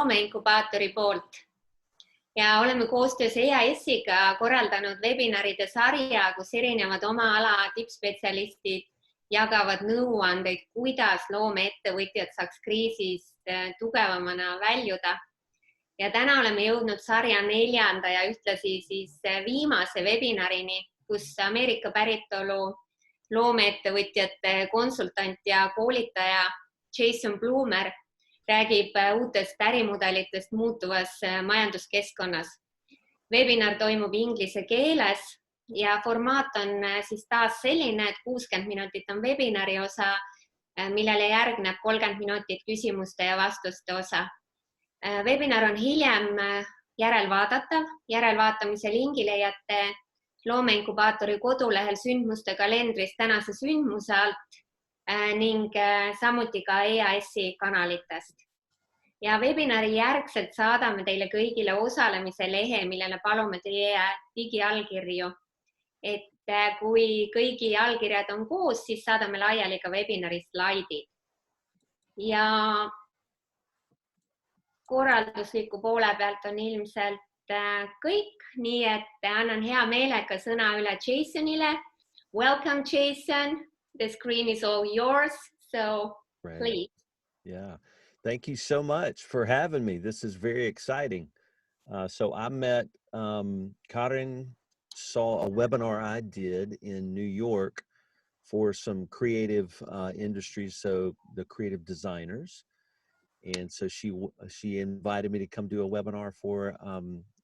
Loomeinkubaatori poolt ja oleme koostöös EAS-iga korraldanud webinaride sarja, kus erinevad oma ala tippspetsialistid jagavad nõuandeid, kuidas loomeettevõtjad saaks kriisist tugevamana väljuda. Ja täna oleme jõudnud sarja 4. ja ühtlasi siis viimase webinarini, kus Ameerika päritolu loomeettevõtjate konsultant ja koolitaja Jason Blumer räägib uutest ärimudelitest muutuvas majanduskeskkonnas. Webinar toimub inglise keeles ja formaat on siis taas selline, et 60 minutit on webinari osa, millele järgneb 30 minutit küsimuste ja vastuste osa. Webinar on hiljem järelvaadatav. Järelvaatamise lingi leiate Loomeinkubaatori kodulehel sündmuste kalendris tänase sündmuse alt ning samuti ka EAS-i kanalitest. Ja webinari järgselt saadame teile kõigile osalemise lehe, millele palume teie digiallkirju. Et kui kõigi allkirjad on koos, siis saadame laiali ka webinari slaidid. Ja korraldusliku poole pealt on ilmselt kõik, nii et annan hea meelega sõna üle Jasonile. Welcome, Jason. The screen is all yours, so please. Yeah, thank you so much for having me. This is very exciting. So I met Karin, saw a webinar I did in New York for some creative industries, so the creative designers. And so she invited me to come do a webinar for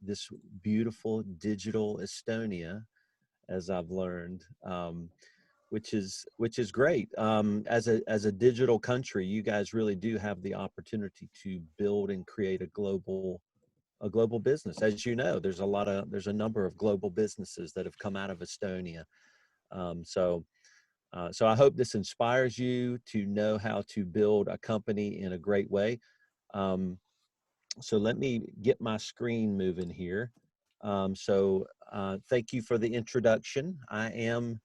this beautiful digital Estonia, as I've learned. Which is great. As a digital country, you guys really do have the opportunity to build and create a global business. As you know, there's a number of global businesses that have come out of Estonia. So I hope this inspires you to know how to build a company in a great way. So let me get my screen moving here. Thank you for the introduction. I am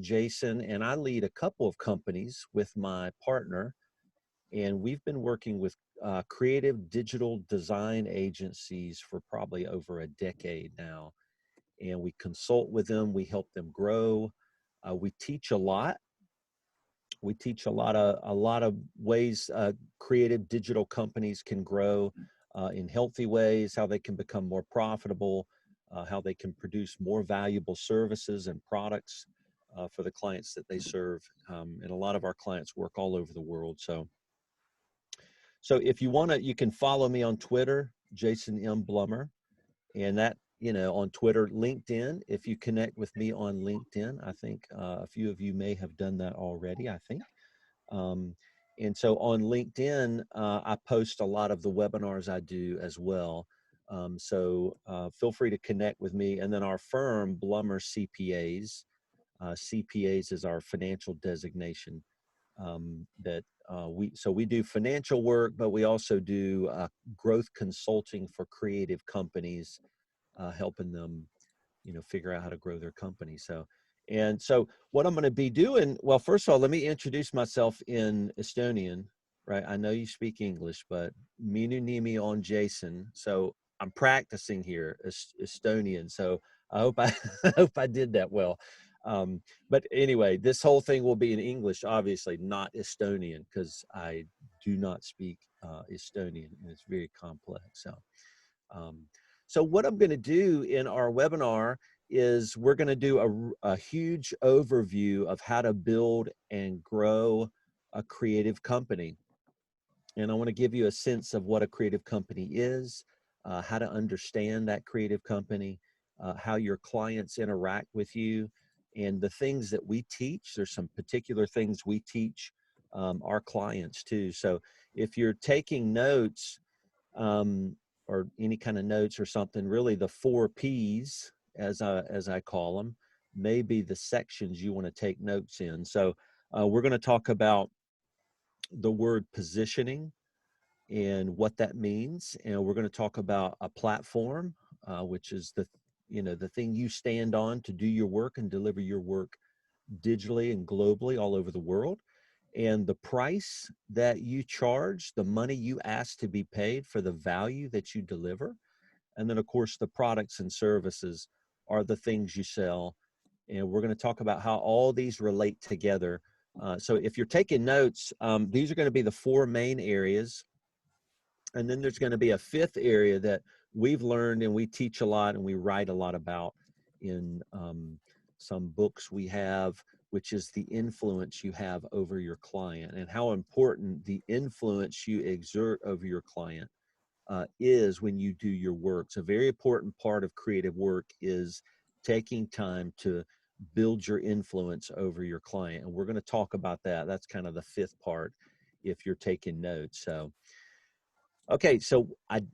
Jason, and I lead a couple of companies with my partner, and we've been working with creative digital design agencies for probably over a decade now. And we consult with them, we help them grow. We teach a lot. We teach a lot of ways creative digital companies can grow in healthy ways, how they can become more profitable, how they can produce more valuable services and products for the clients that they serve. And a lot of our clients work all over the world. So if you want to, you can follow me on Twitter, Jason M. Blumer, and that, on Twitter, LinkedIn. If you connect with me on LinkedIn, I think a few of you may have done that already, I think. And so on LinkedIn, I post a lot of the webinars I do as well. So feel free to connect with me. And then our firm, Blumer CPAs, CPAs is our financial designation we do financial work, but we also do growth consulting for creative companies, helping them, figure out how to grow their company. So what I'm going to be doing, well, first of all, let me introduce myself in Estonian, right? I know you speak English, but minu nimi on Jason. So I'm practicing here Estonian. So I hope I did that well. But anyway, this whole thing will be in English, obviously not Estonian, because I do not speak Estonian, and it's very complex. So what I'm going to do in our webinar is we're going to do a huge overview of how to build and grow a creative company. And I want to give you a sense of what a creative company is, how to understand that creative company, how your clients interact with you, and the things that we teach. There's some particular things we teach our clients too. So if you're taking notes or any kind of notes or something, really the 4 Ps, as I call them, may be the sections you want to take notes in. So we're going to talk about the word positioning and what that means. And we're going to talk about a platform, which is the thing you stand on to do your work and deliver your work digitally and globally all over the world. and the price that you charge, the money you ask to be paid for the value that you deliver. And then, of course, the products and services are the things you sell. And we're going to talk about how all these relate together. So if you're taking notes, these are going to be the four main areas. And then there's going to be a fifth area that we've learned and we teach a lot and we write a lot about in some books we have, which is the influence you have over your client and how important the influence you exert over your client is when you do your work. So a very important part of creative work is taking time to build your influence over your client. And we're going to talk about that. That's kind of the fifth part if you're taking notes. So, okay, so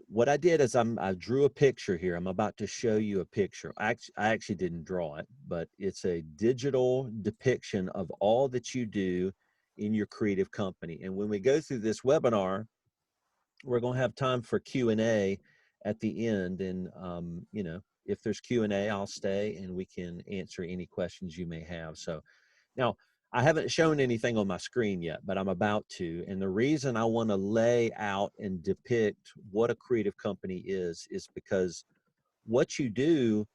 what I did is I drew a picture here. I'm about to show you a picture. I actually didn't draw it, but it's a digital depiction of all that you do in your creative company. And when we go through this webinar, we're going to have time for Q&A at the end. And, you know, if there's Q&A, I'll stay and we can answer any questions you may have. So now, I haven't shown anything on my screen yet, but I'm about to. And the reason I want to lay out and depict what a creative company is because what you do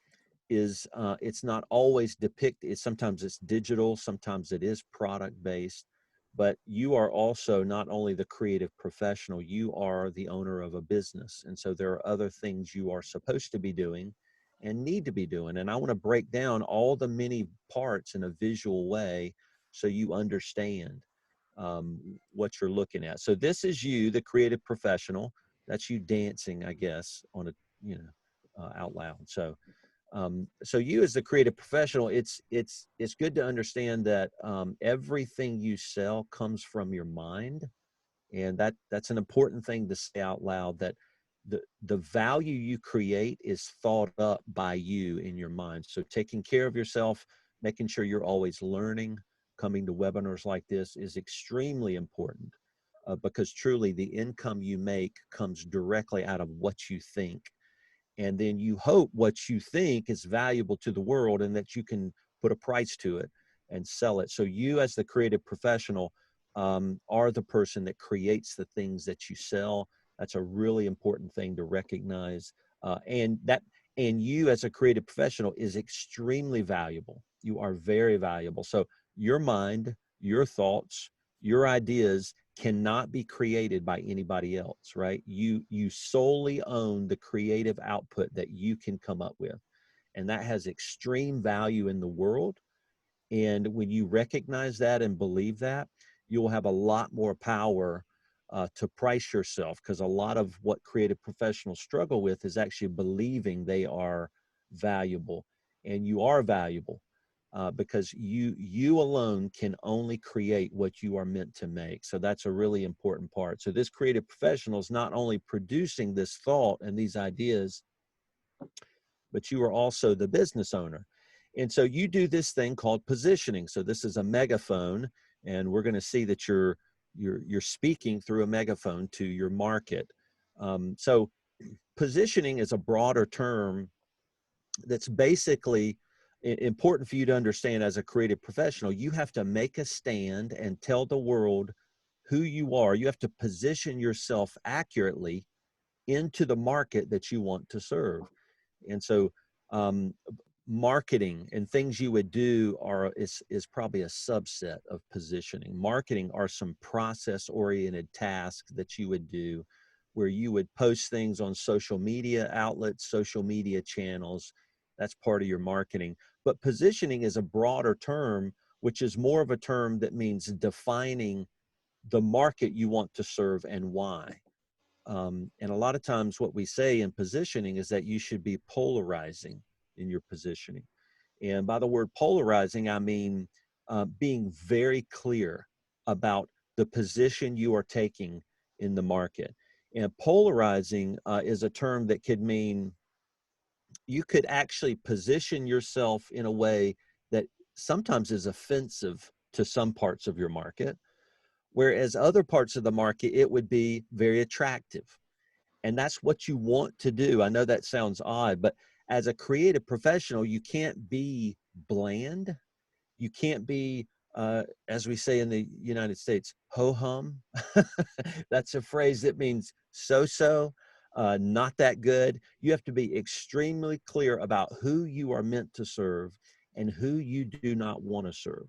is it's not always depicted. Sometimes it's digital, sometimes it is product-based, but you are also not only the creative professional, you are the owner of a business. And so there are other things you are supposed to be doing and need to be doing. And I want to break down all the many parts in a visual way so you understand what you're looking at. So this is you, the creative professional. That's you dancing, I guess, on a, you know, out loud. So you as the creative professional, it's good to understand that everything you sell comes from your mind. And that's an important thing to say out loud, that the value you create is thought up by you in your mind. So taking care of yourself, making sure you're always learning, coming to webinars like this is extremely important because truly the income you make comes directly out of what you think. And then you hope what you think is valuable to the world and that you can put a price to it and sell it. So you as the creative professional are the person that creates the things that you sell. That's a really important thing to recognize. And you as a creative professional is extremely valuable. You are very valuable. So your mind, your thoughts, your ideas cannot be created by anybody else, right? You solely own the creative output that you can come up with. And that has extreme value in the world. And when you recognize that and believe that, you'll have a lot more power to price yourself, because a lot of what creative professionals struggle with is actually believing they are valuable. And you are valuable because you alone can only create what you are meant to make. So that's a really important part. So this creative professional is not only producing this thought and these ideas, but you are also the business owner. And so you do this thing called positioning. So this is a megaphone, and we're going to see that you're speaking through a megaphone to your market. So positioning is a broader term that's basically important for you to understand as a creative professional. You have to make a stand and tell the world who you are. You have to position yourself accurately into the market that you want to serve. And so marketing and things you would do is probably a subset of positioning. Marketing are some process-oriented tasks that you would do, where you would post things on social media outlets, social media channels. That's part of your marketing. But positioning is a broader term, which is more of a term that means defining the market you want to serve and why. And a lot of times what we say in positioning is that you should be polarizing in your positioning. And by the word polarizing, I mean being very clear about the position you are taking in the market. And polarizing is a term that could mean you could actually position yourself in a way that sometimes is offensive to some parts of your market, whereas other parts of the market, it would be very attractive. And that's what you want to do. I know that sounds odd, but as a creative professional, you can't be bland. You can't be as we say in the United States, ho-hum. That's a phrase that means so-so, not that good. You have to be extremely clear about who you are meant to serve and who you do not want to serve.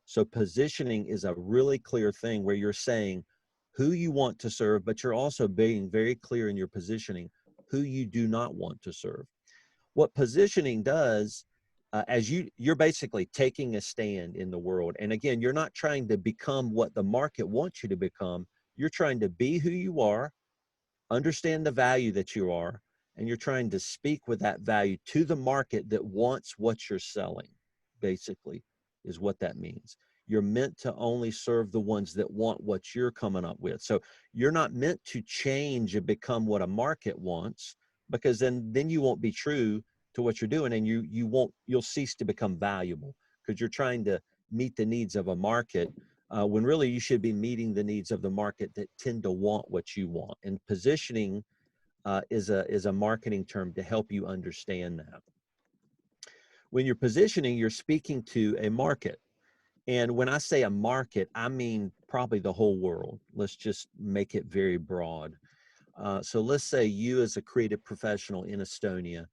So positioning is a really clear thing where you're saying who you want to serve, but you're also being very clear in your positioning who you do not want to serve. What positioning does, as you're basically taking a stand in the world. And again, you're not trying to become what the market wants you to become. You're trying to be who you are, understand the value that you are, and you're trying to speak with that value to the market that wants what you're selling, basically, is what that means. You're meant to only serve the ones that want what you're coming up with. So you're not meant to change and become what a market wants, because then you won't be true to what you're doing, and you'll cease to become valuable, because you're trying to meet the needs of a market when really you should be meeting the needs of the market that tend to want what you want. And positioning is a marketing term to help you understand that. When you're positioning, you're speaking to a market. And when I say a market, I mean probably the whole world. Let's just make it very broad. So let's say you as a creative professional in Estonia,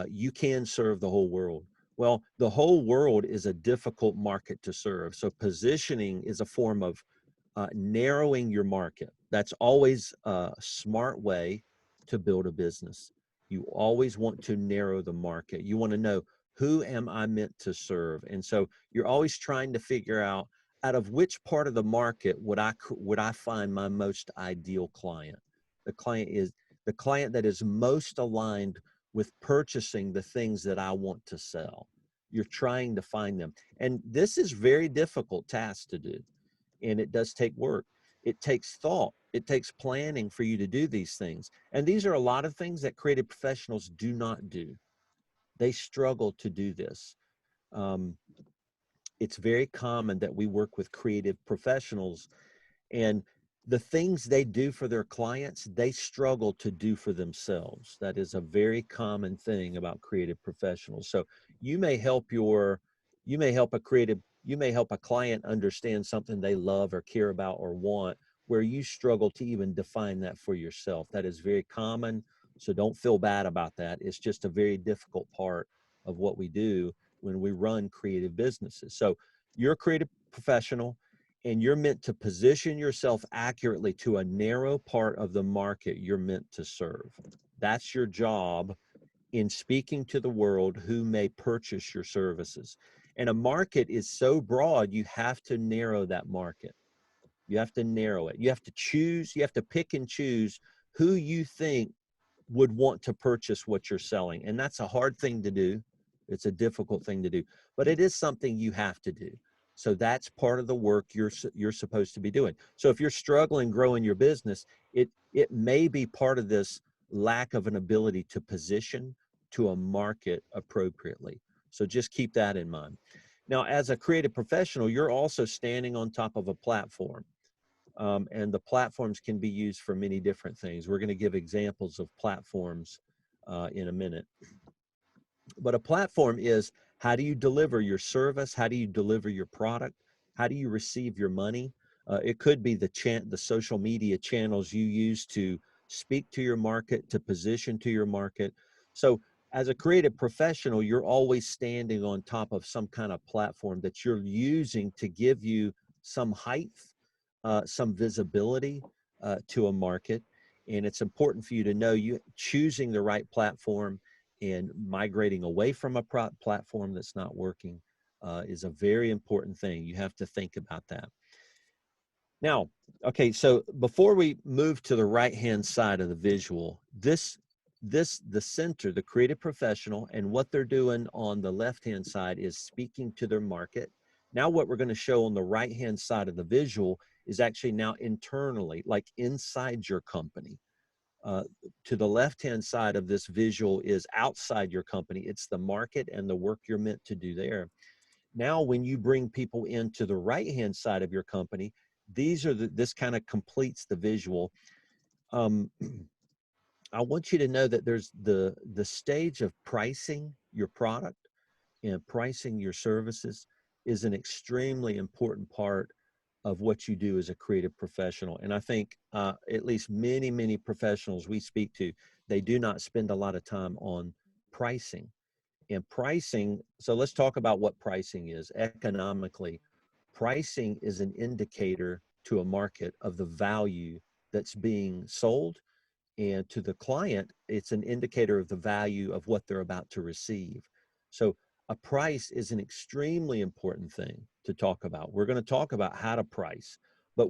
you can serve the whole world. Well, the whole world is a difficult market to serve. So positioning is a form of narrowing your market. That's always a smart way to build a business. You always want to narrow the market. You want to know, who am I meant to serve? And so you're always trying to figure out of which part of the market would I find my most ideal client. The client that is most aligned with purchasing the things that I want to sell. You're trying to find them. And this is very difficult task to do. And it does take work. It takes thought. It takes planning for you to do these things. And these are a lot of things that creative professionals do not do. They struggle to do this. It's very common that we work with creative professionals, and the things they do for their clients, they struggle to do for themselves. That is a very common thing about creative professionals. So you may help a client understand something they love or care about or want, where you struggle to even define that for yourself. That is very common. So don't feel bad about that. It's just a very difficult part of what we do when we run creative businesses. So you're a creative professional, and you're meant to position yourself accurately to a narrow part of the market you're meant to serve. That's your job in speaking to the world who may purchase your services. And a market is so broad, you have to narrow that market. You have to narrow it. You have to pick and choose who you think would want to purchase what you're selling. And that's a hard thing to do. It's a difficult thing to do, but it is something you have to do. So that's part of the work you're supposed to be doing. So if you're struggling growing your business, it may be part of this lack of an ability to position to a market appropriately. So just keep that in mind. Now, as a creative professional, you're also standing on top of a platform. And the platforms can be used for many different things. We're going to give examples of platforms in a minute. But a platform is, how do you deliver your service? How do you deliver your product? How do you receive your money? It could be the social media channels you use to speak to your market, to position to your market. So as a creative professional, you're always standing on top of some kind of platform that you're using to give you some height, some visibility to a market. And it's important for you to know you choosing the right platform and migrating away from a platform that's not working is a very important thing. You have to think about that. Now, okay, so before we move to the right-hand side of the visual, the center, the creative professional, and what they're doing on the left-hand side is speaking to their market. Now what we're going to show on the right-hand side of the visual is actually now internally, like inside your company. To the left-hand side of this visual is outside your company. It's the market and the work you're meant to do there. Now, when you bring people into the right-hand side of your company, this kind of completes the visual. I want you to know that there's the stage of pricing your product and pricing your services. is an extremely important part of what you do as a creative professional. And I think at least many professionals we speak to, they do not spend a lot of time on pricing. And pricing, so let's talk about what pricing is. Economically, pricing is an indicator to a market of the value that's being sold, and to the client, it's an indicator of the value of what they're about to receive. So a price is an extremely important thing to talk about. We're going to talk about how to price, but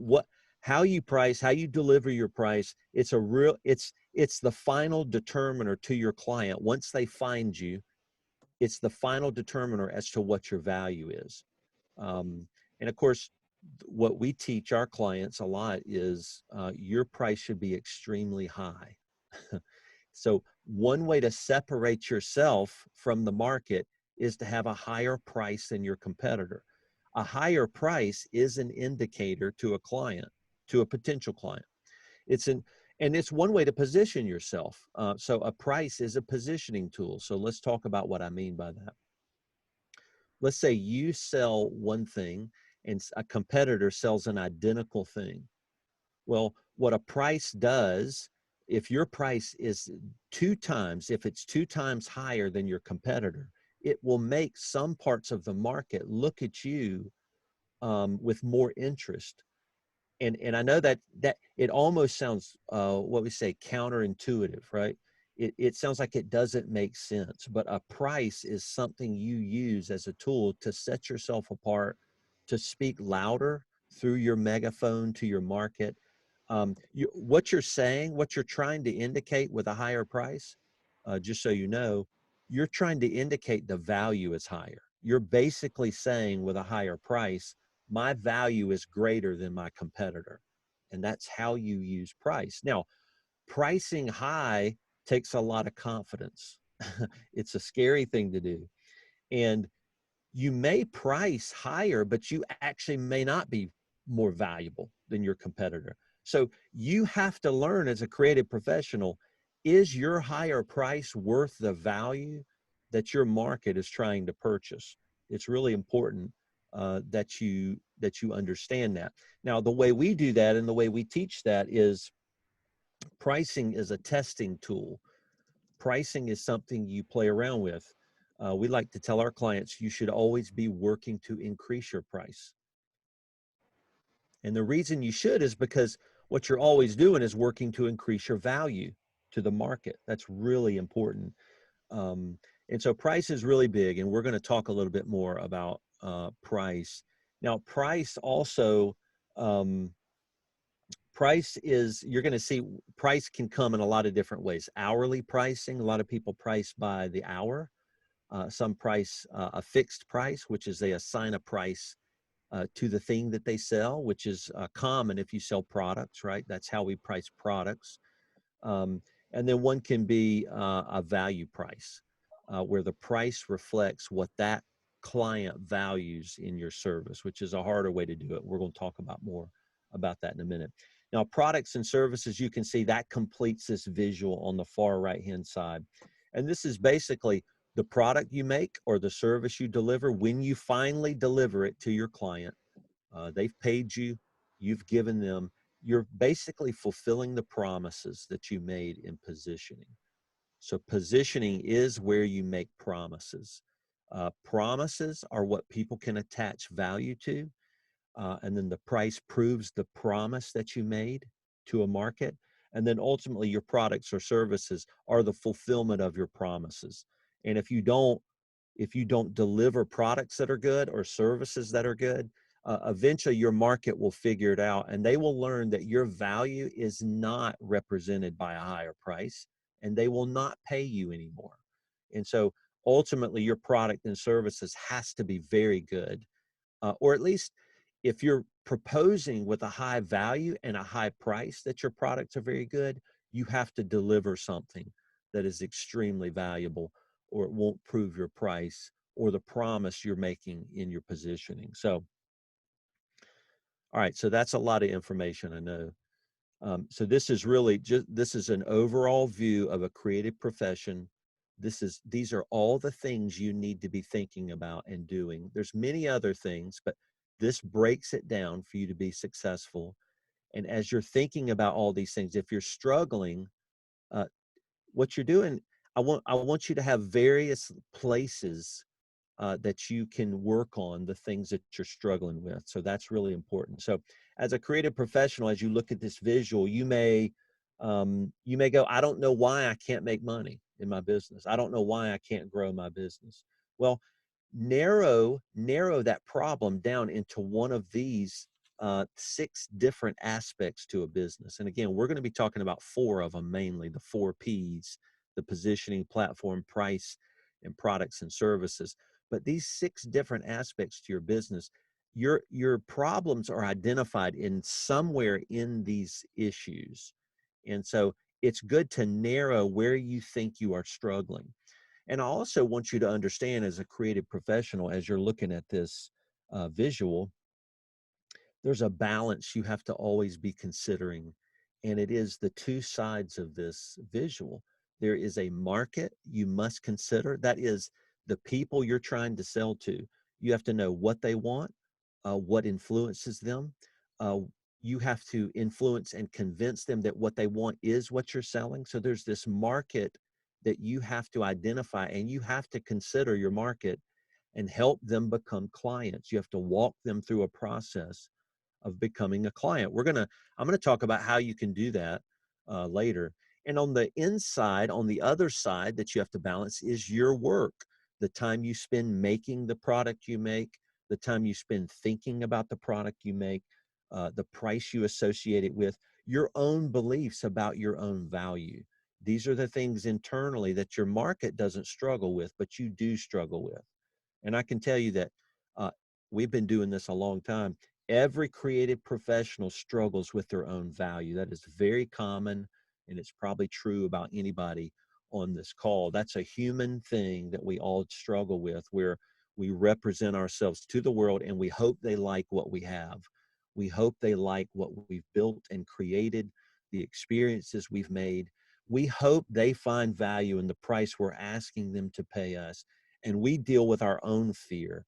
how you price, how you deliver your price, it's the final determiner to your client. Once they find you, it's the final determiner as to what your value is. And of course, what we teach our clients a lot is your price should be extremely high. So one way to separate yourself from the market is to have a higher price than your competitor. A higher price is an indicator to a client, to a potential client. And it's one way to position yourself. So a price is a positioning tool. So let's talk about what I mean by that. Let's say you sell one thing and a competitor sells an identical thing. Well, what a price does, if your price is if it's 2 times higher than your competitor, it will make some parts of the market look at you with more interest. And I know that it almost sounds, what we say, counterintuitive, right? It sounds like it doesn't make sense, but a price is something you use as a tool to set yourself apart, to speak louder through your megaphone to your market. What you're saying, what you're trying to indicate with a higher price, just so you know, you're trying to indicate the value is higher. You're basically saying with a higher price, my value is greater than my competitor. And that's how you use price. Now, pricing high takes a lot of confidence. It's a scary thing to do. And you may price higher, but you actually may not be more valuable than your competitor. So you have to learn as a creative professional, is your higher price worth the value that your market is trying to purchase? It's really important that you understand that. Now, the way we do that and the way we teach that is pricing is a testing tool. Pricing is something you play around with. We like to tell our clients, you should always be working to increase your price. And the reason you should is because what you're always doing is working to increase your value to the market. That's really important. And so price is really big, and we're going to talk a little bit more about price. Now, price also, price is, you're going to see price can come in a lot of different ways. Hourly pricing, a lot of people price by the hour. Some price a fixed price, which is they assign a price to the thing that they sell, which is common if you sell products, right? That's how we price products. And then one can be a value price, where the price reflects what that client values in your service, which is a harder way to do it. We're going to talk about more about that in a minute. Now, products and services, you can see that completes this visual on the far right-hand side. And this is basically the product you make or the service you deliver. When you finally deliver it to your client, they've paid you, you've given them, you're basically fulfilling the promises that you made in positioning. So positioning is where you make promises. Promises are what people can attach value to. And then the price proves the promise that you made to a market. And then ultimately your products or services are the fulfillment of your promises. And if you don't deliver products that are good or services that are good, eventually your market will figure it out, and they will learn that your value is not represented by a higher price, and they will not pay you anymore. And so ultimately your product and services has to be very good, or at least if you're proposing with a high value and a high price that your products are very good, you have to deliver something that is extremely valuable, or it won't prove your price or the promise you're making in your positioning. So, all right, so that's a lot of information, I know. So this is really this is an overall view of a creative profession these are all the things you need to be thinking about and doing. There's many other things, but this breaks it down for you to be successful. And as you're thinking about all these things, if you're struggling, what you're doing, I want you to have various places that you can work on the things that you're struggling with. So that's really important. So as a creative professional, as you look at this visual, you may go, I don't know why I can't make money in my business. I don't know why I can't grow my business. Well, narrow that problem down into one of these 6 different aspects to a business. And again, we're going to be talking about 4 of them mainly, the 4 P's: the positioning, platform, price, and products and services. But these 6 different aspects to your business, your problems are identified in somewhere in these issues. And so it's good to narrow where you think you are struggling. And I also want you to understand, as a creative professional, as you're looking at this visual, there's a balance you have to always be considering. And it is the 2 sides of this visual. There is a market you must consider. That is the people you're trying to sell to. You have to know what they want, what influences them. You have to influence and convince them that what they want is what you're selling. So there's this market that you have to identify, and you have to consider your market and help them become clients. You have to walk them through a process of becoming a client. I'm gonna talk about how you can do that later. And on the inside, on the other side that you have to balance, is your work. The time you spend making the product you make, the time you spend thinking about the product you make, the price you associate it with, your own beliefs about your own value. These are the things internally that your market doesn't struggle with, but you do struggle with. And I can tell you that we've been doing this a long time. Every creative professional struggles with their own value. That is very common, and it's probably true about anybody on this call. That's a human thing that we all struggle with, where we represent ourselves to the world and we hope they like what we have. We hope they like what we've built and created, the experiences we've made. We hope they find value in the price we're asking them to pay us. And we deal with our own fear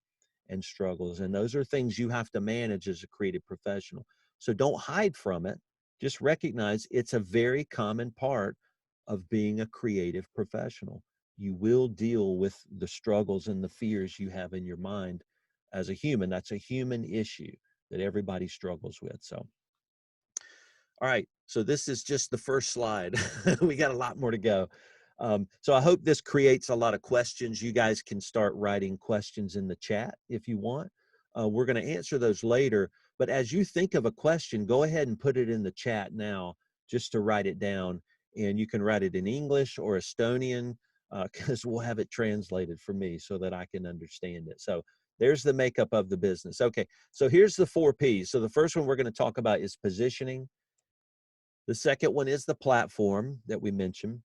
and struggles. And those are things you have to manage as a creative professional. So don't hide from it. Just recognize it's a very common part of being a creative professional. You will deal with the struggles and the fears you have in your mind as a human. That's a human issue that everybody struggles with. So, all right. So this is just the first slide. We got a lot more to go. So I hope this creates a lot of questions. You guys can start writing questions in the chat if you want. We're going to answer those later. But as you think of a question, go ahead and put it in the chat now, just to write it down. And you can write it in English or Estonian, because we'll have it translated for me so that I can understand it. So there's the makeup of the business. Okay, so here's the 4 Ps. So the first one we're going to talk about is positioning. The second one is the platform that we mentioned.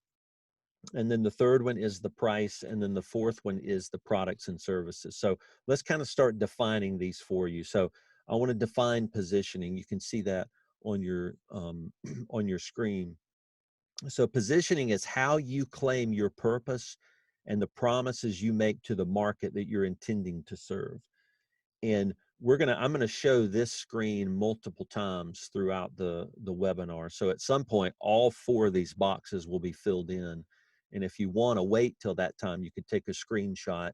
And then the third one is the price. And then the fourth one is the products and services. So let's kind of start defining these for you. So I want to define positioning. You can see that on your on your screen. So positioning is how you claim your purpose and the promises you make to the market that you're intending to serve. And I'm gonna show this screen multiple times throughout the webinar. So at some point, all 4 of these boxes will be filled in. And if you want to wait till that time, you could take a screenshot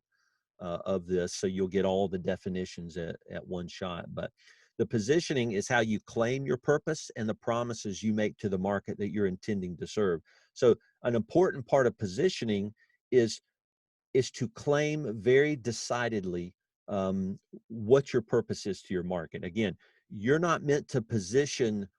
of this, so you'll get all the definitions at one shot. But the positioning is how you claim your purpose and the promises you make to the market that you're intending to serve. So an important part of positioning is to claim very decidedly what your purpose is to your market. Again, you're not meant to position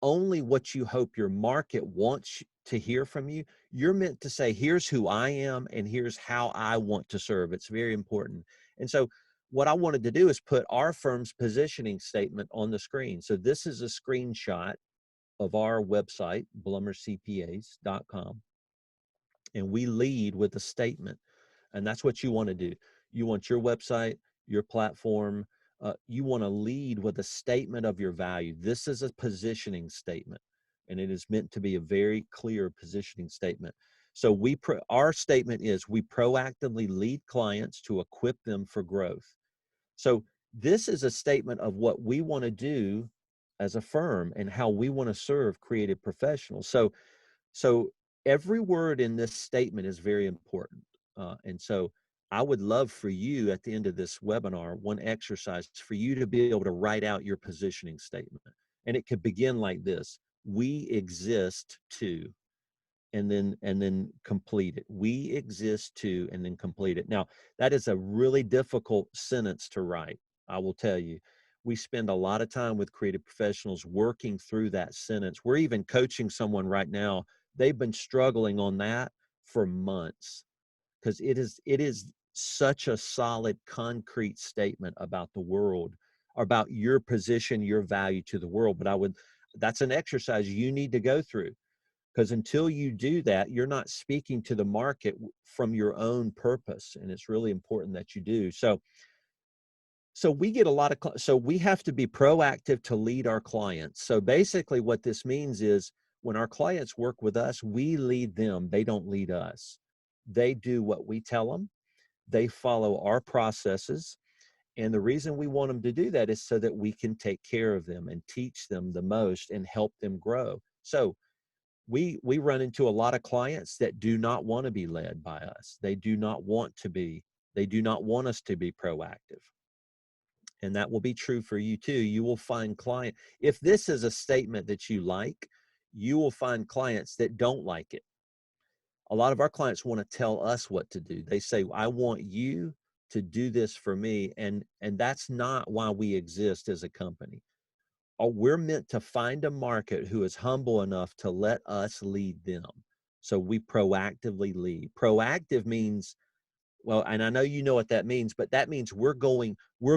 only what you hope your market wants to hear from you. You're meant to say, here's who I am and here's how I want to serve. It's very important. And so what I wanted to do is put our firm's positioning statement on the screen. So this is a screenshot of our website, blumercpas.com. And we lead with a statement. And that's what you want to do. You want your website, your platform, you want to lead with a statement of your value. This is a positioning statement, and it is meant to be a very clear positioning statement. So our statement is we proactively lead clients to equip them for growth. So this is a statement of what we want to do as a firm and how we want to serve creative professionals. So every word in this statement is very important. And so I would love for you at the end of this webinar, one exercise for you to be able to write out your positioning statement. And it could begin like this: we exist to, and then complete it. We exist to, and then complete it. Now, that is a really difficult sentence to write. I will tell you, we spend a lot of time with creative professionals working through that sentence. We're even coaching someone right now. They've been struggling on that for months because it is such a solid, concrete statement about the world, about your position, your value to the world. But that's an exercise you need to go through, because until you do that, you're not speaking to the market from your own purpose. And it's really important that you do. So we get a lot of, so we have to be proactive to lead our clients. So basically what this means is when our clients work with us, we lead them. They don't lead us. They do what we tell them. They follow our processes. And the reason we want them to do that is so that we can take care of them and teach them the most and help them grow. So we run into a lot of clients that do not want to be led by us. They do not want us to be proactive. And that will be true for you too. You will find if this is a statement that you like, you will find clients that don't like it. A lot of our clients want to tell us what to do. They say, I want you to do this for me. And that's not why we exist as a company. We're meant to find a market who is humble enough to let us lead them. So we proactively lead. Proactive means, well, and I know you know what that means, but that means we're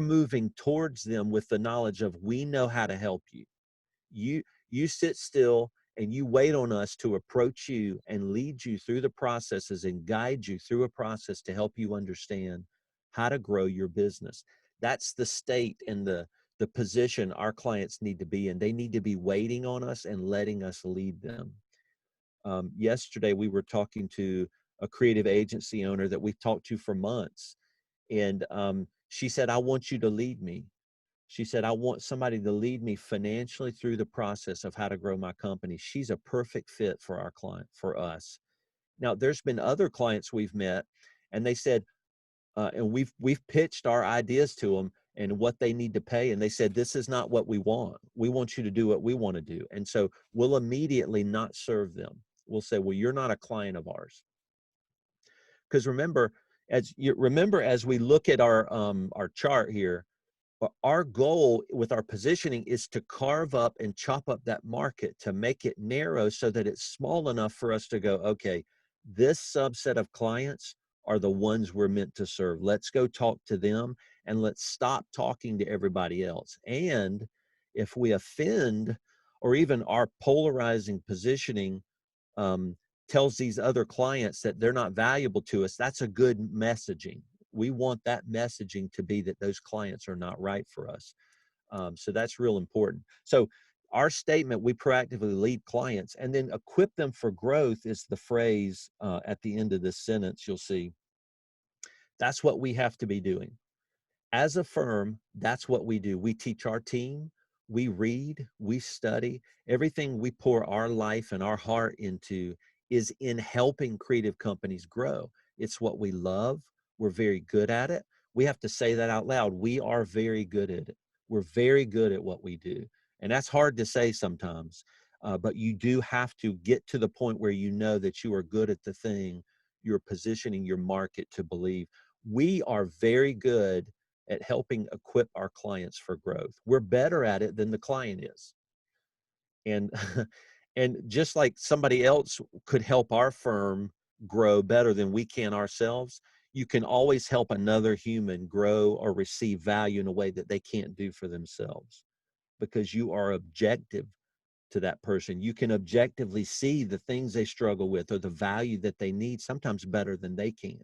moving towards them with the knowledge of we know how to help you. You sit still and you wait on us to approach you and lead you through the processes and guide you through a process to help you understand how to grow your business. That's the state and the position our clients need to be in. They need to be waiting on us and letting us lead them. Yesterday, we were talking to a creative agency owner that we've talked to for months. And she said, I want you to lead me. She said, I want somebody to lead me financially through the process of how to grow my company. She's a perfect fit for our client, for us. Now, there's been other clients we've met, and they said, and we've pitched our ideas to them and what they need to pay. And they said, this is not what we want. We want you to do what we want to do. And so we'll immediately not serve them. We'll say, well, you're not a client of ours. Because remember, as we look at our chart here, our goal with our positioning is to carve up and chop up that market to make it narrow so that it's small enough for us to go, okay, this subset of clients are the ones we're meant to serve. Let's go talk to them and let's stop talking to everybody else. And if we offend, or even our polarizing positioning tells these other clients that they're not valuable to us, that's a good messaging. We want that messaging to be that those clients are not right for us. So that's real important. So our statement, we proactively lead clients and then equip them for growth, is the phrase at the end of this sentence. You'll see that's what we have to be doing. As a firm, that's what we do. We teach our team, we read, we study. Everything we pour our life and our heart into is in helping creative companies grow. It's what we love. We're very good at it. We have to say that out loud. We are very good at it. We're very good at what we do. And that's hard to say sometimes, but you do have to get to the point where you know that you are good at the thing you're positioning your market to believe. We are very good at helping equip our clients for growth. We're better at it than the client is. And, and just like somebody else could help our firm grow better than we can ourselves, you can always help another human grow or receive value in a way that they can't do for themselves, because you are objective to that person. You can objectively see the things they struggle with or the value that they need, sometimes better than they can.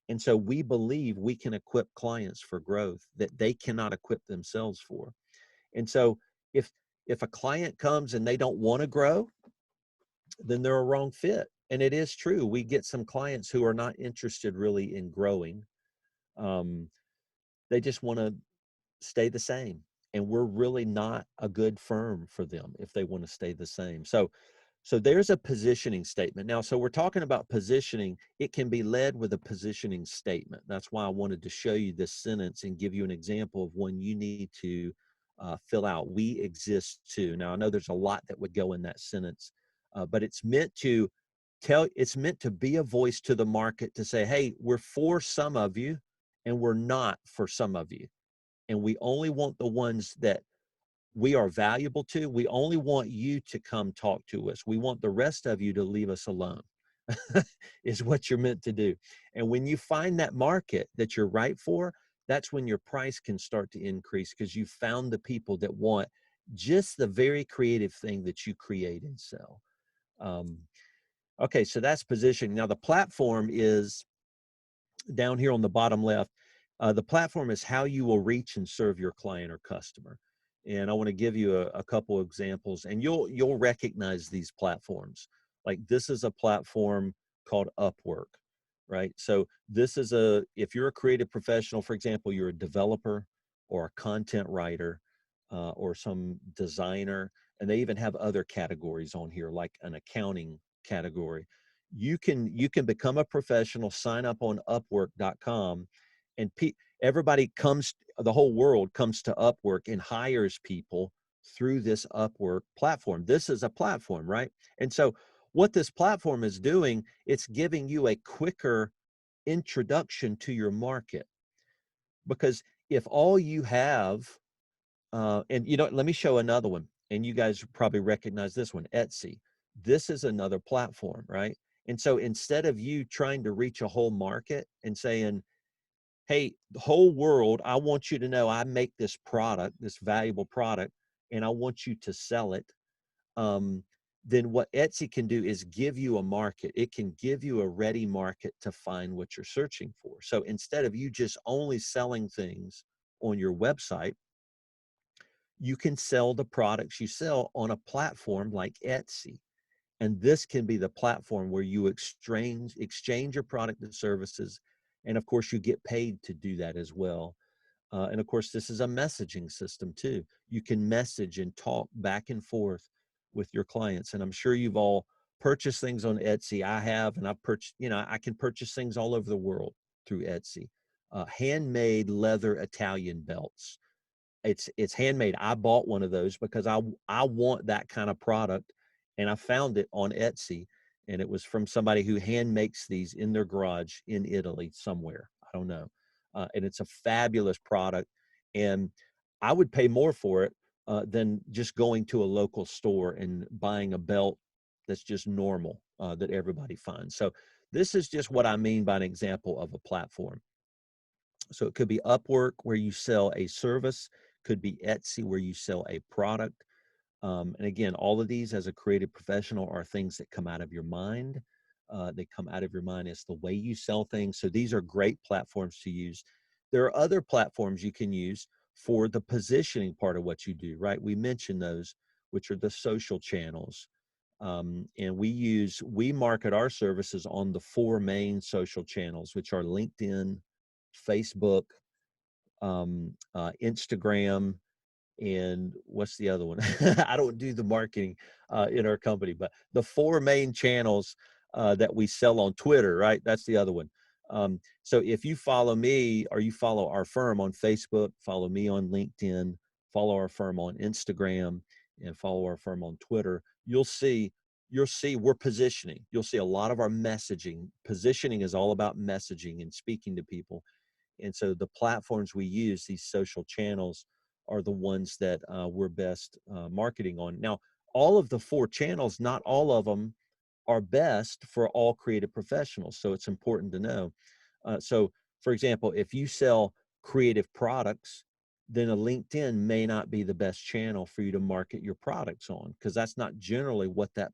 And so we believe we can equip clients for growth that they cannot equip themselves for. And so if a client comes and they don't want to grow, then they're a wrong fit. And it is true. We get some clients who are not interested really in growing. They just want to stay the same. And we're really not a good firm for them if they want to stay the same. So there's a positioning statement. Now, so we're talking about positioning. It can be led with a positioning statement. That's why I wanted to show you this sentence and give you an example of one you need to fill out. We exist too. Now, I know there's a lot that would go in that sentence, but it's meant to be a voice to the market to say, hey, we're for some of you and we're not for some of you. And we only want the ones that we are valuable to. We only want you to come talk to us. We want the rest of you to leave us alone, is what you're meant to do. And when you find that market that you're right for, that's when your price can start to increase, because you found the people that want just the very creative thing that you create and sell. Okay, so that's positioning. Now the platform is down here on the bottom left. The platform is how you will reach and serve your client or customer. And I want to give you a couple examples, and you'll recognize these platforms. Like this is a platform called Upwork, right? So this is if you're a creative professional, for example, you're a developer or a content writer or some designer, and they even have other categories on here, like an accounting category. You can become a professional, sign up on Upwork.com, and everybody comes, the whole world comes to Upwork and hires people through this Upwork platform. This is a platform, right? And so what this platform is doing, it's giving you a quicker introduction to your market. Because if all you have, and let me show another one, and you guys probably recognize this one, Etsy. This is another platform, right? And so instead of you trying to reach a whole market and saying, hey, the whole world, I want you to know I make this product, this valuable product, and I want you to sell it. Then what Etsy can do is give you a market. It can give you a ready market to find what you're searching for. So instead of you just only selling things on your website, you can sell the products you sell on a platform like Etsy. And this can be the platform where you exchange your product and services. And of course, you get paid to do that as well. And of course, this is a messaging system too. You can message and talk back and forth with your clients. And I'm sure you've all purchased things on Etsy. I have, and I've purchased, I can purchase things all over the world through Etsy. Handmade leather Italian belts. It's handmade. I bought one of those because I want that kind of product, and I found it on Etsy, and it was from somebody who hand makes these in their garage in Italy somewhere. I don't know. And it's a fabulous product, and I would pay more for it than just going to a local store and buying a belt that's just normal that everybody finds. So this is just what I mean by an example of a platform. So it could be Upwork, where you sell a service, could be Etsy, where you sell a product. And again, all of these as a creative professional are things that come out of your mind. They come out of your mind. It's the way you sell things. So these are great platforms to use. There are other platforms you can use for the positioning part of what you do, right? We mentioned those, which are the social channels. And we market our services on the 4 main social channels, which are LinkedIn, Facebook, Instagram, and what's the other one? I don't do the marketing in our company, but the 4 main channels that we sell on Twitter, right? That's the other one. So if you follow me or you follow our firm on Facebook, follow me on LinkedIn, follow our firm on Instagram, and follow our firm on Twitter, you'll see we're positioning. You'll see a lot of our messaging. Positioning is all about messaging and speaking to people. And so the platforms we use, these social channels, are the ones that we're best marketing on. Now, all of the 4 channels, not all of them are best for all creative professionals. So it's important to know. So for example, if you sell creative products, then a LinkedIn may not be the best channel for you to market your products on, because that's not generally what that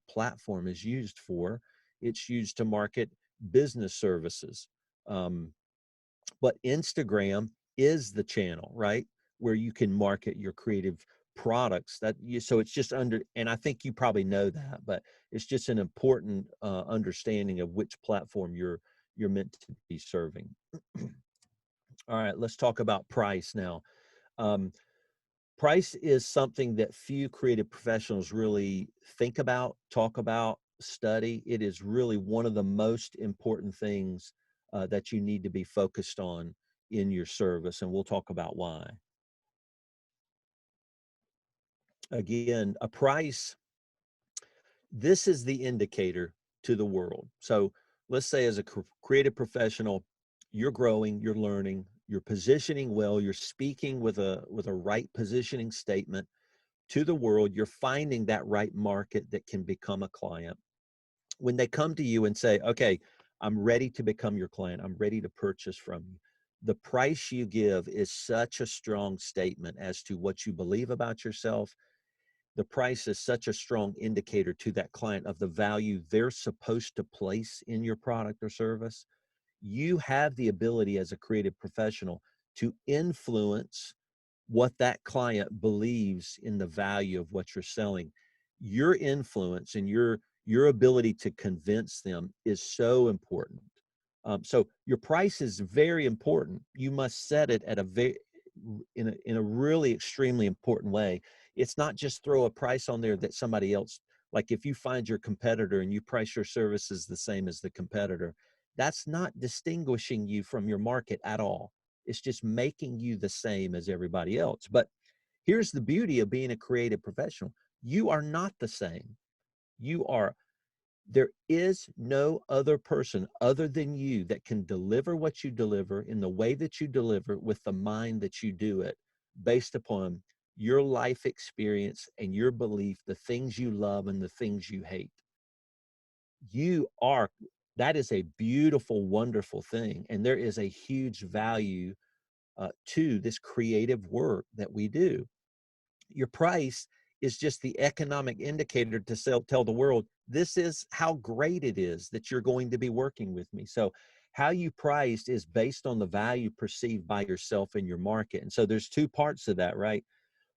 platform is used for. It's used to market business services. But Instagram is the channel, right, where you can market your creative products that you, so it's just under, and I think you probably know that, but it's just an important understanding of which platform you're meant to be serving. All right, let's talk about price now. Price is something that few creative professionals really think about, talk about, study. It is really one of the most important things that you need to be focused on in your service, and we'll talk about why. Again, a price, this is the indicator to the world. So let's say as a creative professional, you're growing, you're learning, you're positioning well, you're speaking with a right positioning statement to the world, you're finding that right market that can become a client. When they come to you and say, okay, I'm ready to become your client, I'm ready to purchase from you, the price you give is such a strong statement as to what you believe about yourself. The price is such a strong indicator to that client of the value they're supposed to place in your product or service. You have the ability as a creative professional to influence what that client believes in the value of what you're selling. Your influence and your ability to convince them is so important. So your price is very important. You must set it at in a really extremely important way. It's not just throw a price on there that somebody else, like if you find your competitor and you price your services the same as the competitor, that's not distinguishing you from your market at all. It's just making you the same as everybody else. But here's the beauty of being a creative professional. You are not the same. There is no other person other than you that can deliver what you deliver in the way that you deliver with the mind that you do it, based upon your life experience and your belief, the things you love and the things you hate. That is a beautiful, wonderful thing. And there is a huge value to this creative work that we do. Your price is just the economic indicator to tell the world, this is how great it is that you're going to be working with me. So how you priced is based on the value perceived by yourself in your market. And so there's two parts of that, right?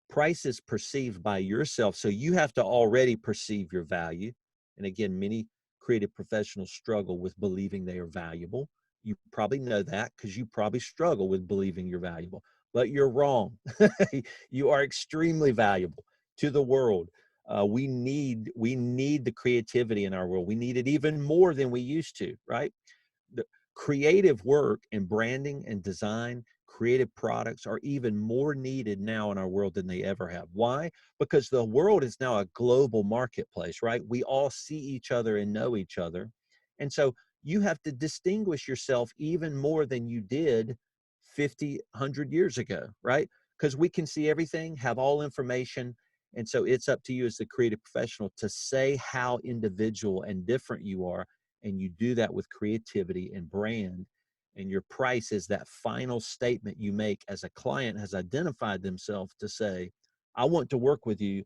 Price is perceived by yourself. So you have to already perceive your value. And again, many creative professionals struggle with believing they are valuable. You probably know that because you probably struggle with believing you're valuable, but you're wrong. You are extremely valuable to the world. We need the creativity in our world. We need it even more than we used to, right? The creative work and branding and design, creative products are even more needed now in our world than they ever have. Why? Because the world is now a global marketplace, right? We all see each other and know each other. And so you have to distinguish yourself even more than you did 50, 100 years ago, right? Because we can see everything, have all information. And so it's up to you as the creative professional to say how individual and different you are. And you do that with creativity and brand. And your price is that final statement you make as a client has identified themselves to say, I want to work with you.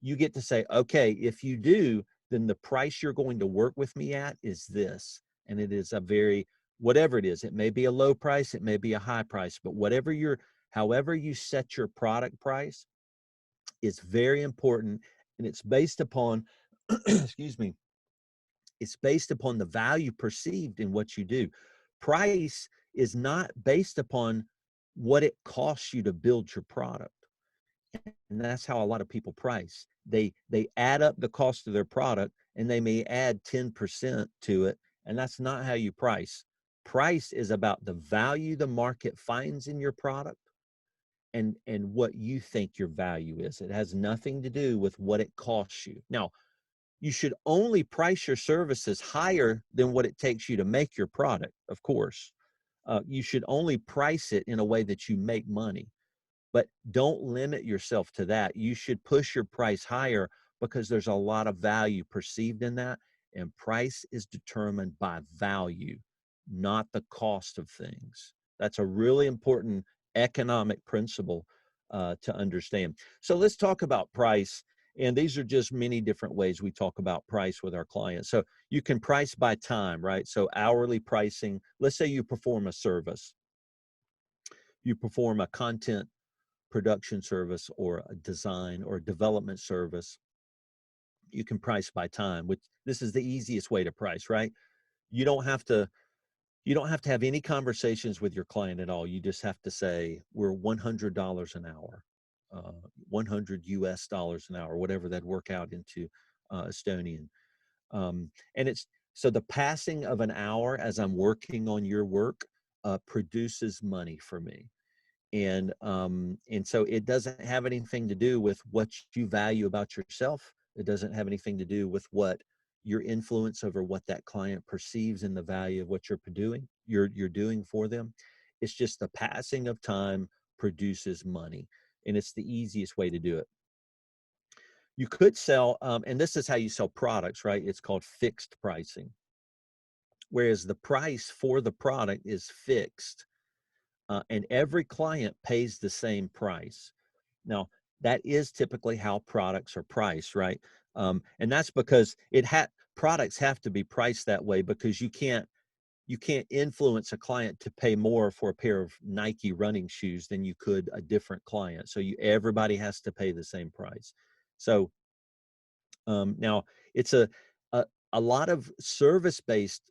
You get to say, okay, if you do, then the price you're going to work with me at is this. And it is whatever it is, it may be a low price, it may be a high price, but however you set your product price is very important. And it's based upon, excuse me, it's based upon the value perceived in what you do. Price is not based upon what it costs you to build your product. And that's how a lot of people price. They add up the cost of their product and they may add 10% to it. And that's not how you price. Price is about the value the market finds in your product and what you think your value is. It has nothing to do with what it costs you. Now, you should only price your services higher than what it takes you to make your product, of course. You should only price it in a way that you make money, but don't limit yourself to that. You should push your price higher because there's a lot of value perceived in that. And price is determined by value, not the cost of things. That's a really important economic principle to understand. So let's talk about price. And these are just many different ways we talk about price with our clients. So you can price by time, right? So hourly pricing, let's say you perform a service, you perform a content production service or a design or development service, you can price by time, which this is the easiest way to price, right? You don't have to have any conversations with your client at all. You just have to say, we're $100 an hour, 100 US dollars an hour, whatever that work out into Estonian. And it's, so the passing of an hour as I'm working on your work produces money for me. And so it doesn't have anything to do with what you value about yourself. It doesn't have anything to do with what your influence over what that client perceives in the value of what you're doing for them. It's just the passing of time produces money, and it's the easiest way to do it. You could sell, and this is how you sell products, right? It's called fixed pricing, whereas the price for the product is fixed, and every client pays the same price. Now, that is typically how products are priced, right? And that's because products have to be priced that way, because you can't influence a client to pay more for a pair of Nike running shoes than you could a different client. So everybody has to pay the same price. So now it's a lot of service-based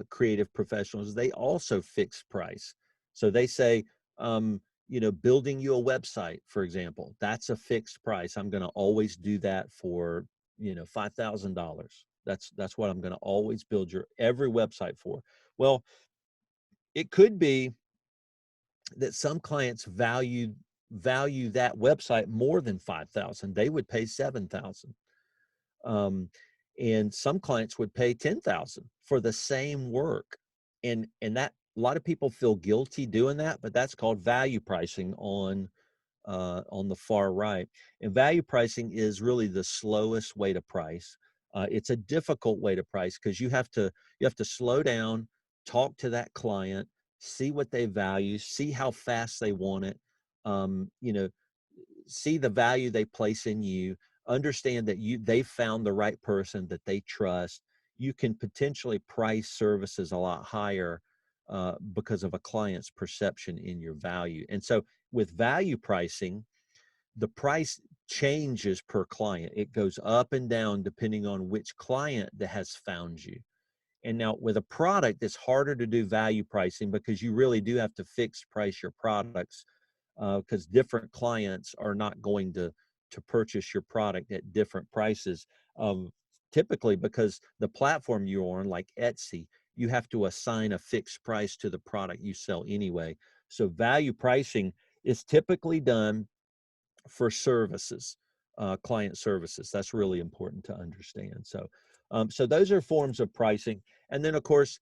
creative professionals, they also fix price. So they say, building you a website, for example, that's a fixed price. I'm going to always do that for, $5,000. That's what I'm going to always build your every website for. Well, it could be that some clients value that website more than 5,000. They would pay 7,000. And some clients would pay 10,000 for the same work. And that, a lot of people feel guilty doing that, but that's called value pricing on the far right. And value pricing is really the slowest way to price. It's a difficult way to price, because you have to slow down, talk to that client, see what they value, see how fast they want it, see the value they place in you, understand that they found the right person that they trust. You can potentially price services a lot higher because of a client's perception in your value. And so with value pricing, the price changes per client. It goes up and down depending on which client that has found you. And now with a product, it's harder to do value pricing, because you really do have to fixed price your products, because different clients are not going to purchase your product at different prices. Typically, because the platform you're on, like Etsy, you have to assign a fixed price to the product you sell anyway. So value pricing is typically done for services, client services. That's really important to understand. So, so those are forms of pricing. And then, of course,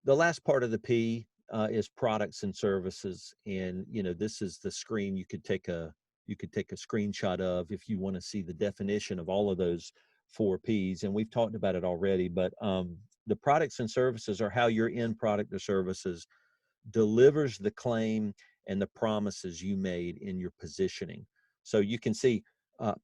the last part of the P is products and services. And this is the screen you could take a screenshot of if you want to see the definition of all of those 4 Ps. And we've talked about it already, but the products and services are how your end product or services delivers the claim and the promises you made in your positioning. So you can see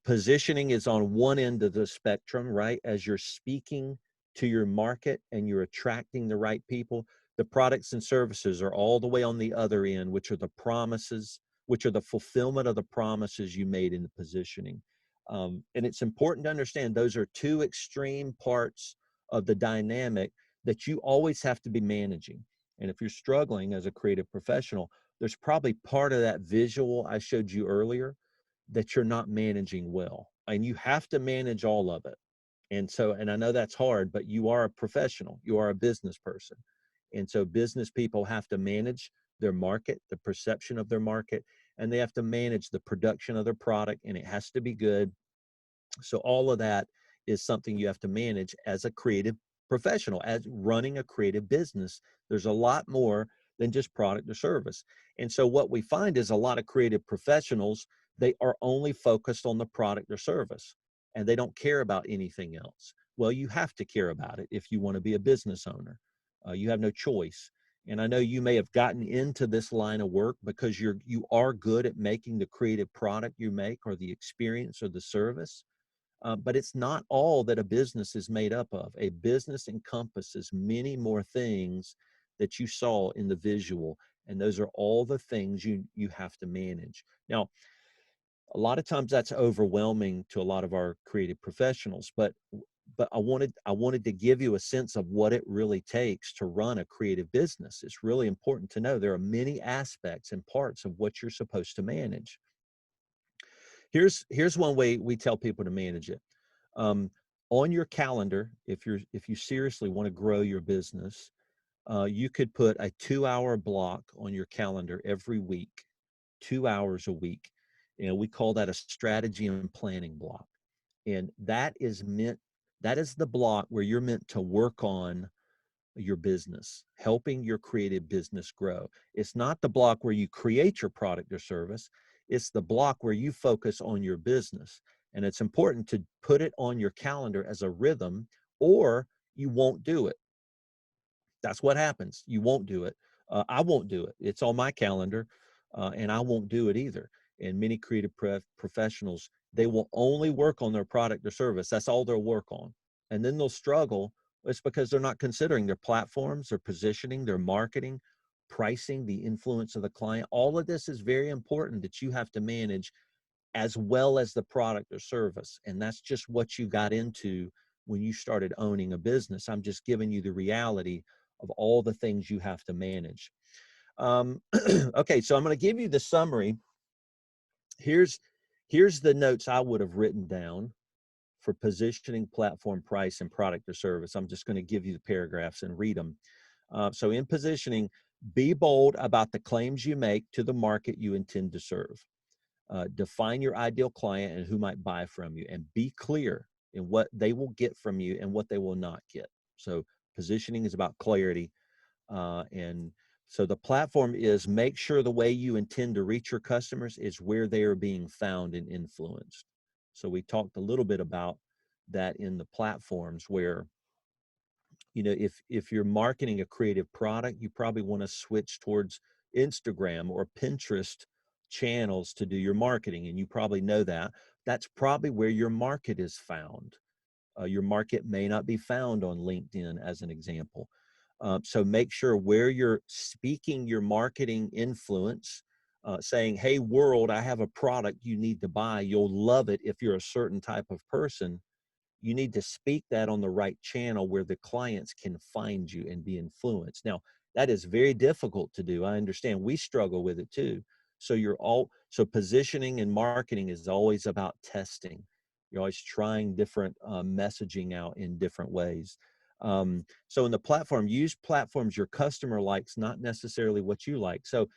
positioning is on one end of the spectrum, right? As you're speaking to your market and you're attracting the right people. The products and services are all the way on the other end, which are the promises, which are the fulfillment of the promises you made in the positioning. And it's important to understand those are 2 extreme parts of the dynamic that you always have to be managing. And if you're struggling as a creative professional, there's probably part of that visual I showed you earlier that you're not managing well. And you have to manage all of it. And so, and I know that's hard, but you are a professional, you are a business person. And so business people have to manage their market, the perception of their market, and they have to manage the production of their product, and it has to be good. So all of that is something you have to manage as a creative professional, as running a creative business. There's a lot more than just product or service. And so what we find is a lot of creative professionals, they are only focused on the product or service, and they don't care about anything else. Well, you have to care about it if you want to be a business owner. You have no choice. And I know you may have gotten into this line of work because you are good at making the creative product you make, or the experience or the service. But it's not all that a business is made up of. A business encompasses many more things that you saw in the visual, and those are all the things you have to manage. Now, A lot of times that's overwhelming to a lot of our creative professionals, but I wanted to give you a sense of what it really takes to run a creative business. It's really important to know there are many aspects and parts of what you're supposed to manage. Here's one way we tell people to manage it. On your calendar, if you seriously want to grow your business, you could put a 2-hour block on your calendar every week, 2 hours a week. We call that a strategy and planning block. And that is the block where you're meant to work on your business, helping your creative business grow. It's not the block where you create your product or service. It's the block where you focus on your business. And it's important to put it on your calendar as a rhythm, or you won't do it. That's what happens. You won't do it. I won't do it. It's on my calendar, and I won't do it either. And many creative professionals, they will only work on their product or service. That's all they'll work on. And then they'll struggle. It's because they're not considering their platforms, their positioning, their marketing, pricing, the influence of the client. All of this is very important that you have to manage, as well as the product or service. And that's just what you got into when you started owning a business. I'm just giving you the reality of all the things you have to manage. Okay, so I'm going to give you the summary. Here's the notes I would have written down for positioning, platform, price, and product or service. I'm just going to give you the paragraphs and read them. So in positioning, be bold about the claims you make to the market you intend to serve. Define your ideal client and who might buy from you, and be clear in what they will get from you and what they will not get. So positioning is about clarity. And so the platform is, make sure the way you intend to reach your customers is where they are being found and influenced. So we talked a little bit about that in the platforms, where, if you're marketing a creative product, you probably want to switch towards Instagram or Pinterest channels to do your marketing. And you probably know that. That's probably where your market is found. Your market may not be found on LinkedIn, as an example. So make sure where you're speaking your marketing influence, saying, hey, world, I have a product you need to buy. You'll love it if you're a certain type of person. You need to speak that on the right channel where the clients can find you and be influenced. Now, that is very difficult to do. I understand. We struggle with it too. So positioning and marketing is always about testing. You're always trying different messaging out in different ways. So in the platform, use platforms your customer likes, not necessarily what you like. So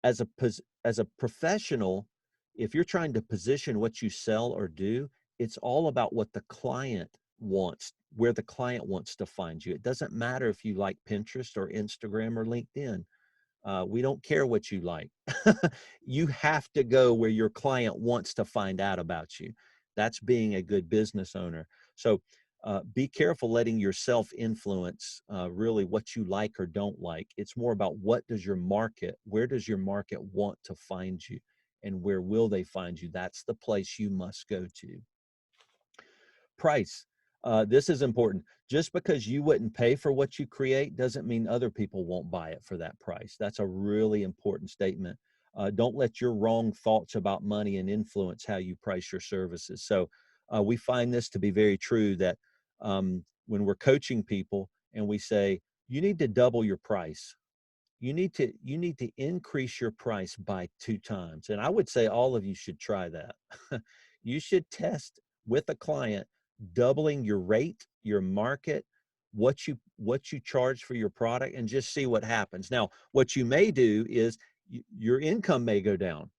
as a professional, if you're trying to position what you sell or do, it's all about what the client wants, where the client wants to find you. It doesn't matter if you like Pinterest or Instagram or LinkedIn. We don't care what you like. You have to go where your client wants to find out about you. That's being a good business owner. So be careful letting yourself influence really what you like or don't like. It's more about where does your market want to find you, and where will they find you? That's the place you must go to. Price. This is important. Just because you wouldn't pay for what you create doesn't mean other people won't buy it for that price. That's a really important statement. Don't let your wrong thoughts about money and influence how you price your services. So we find this to be very true, that when we're coaching people and we say, you need to double your price. You need to increase your price by 2 times. And I would say all of you should try that. You should test with a client doubling your rate, your market, what you charge for your product, and just see what happens. Now, what you may do is your income may go down,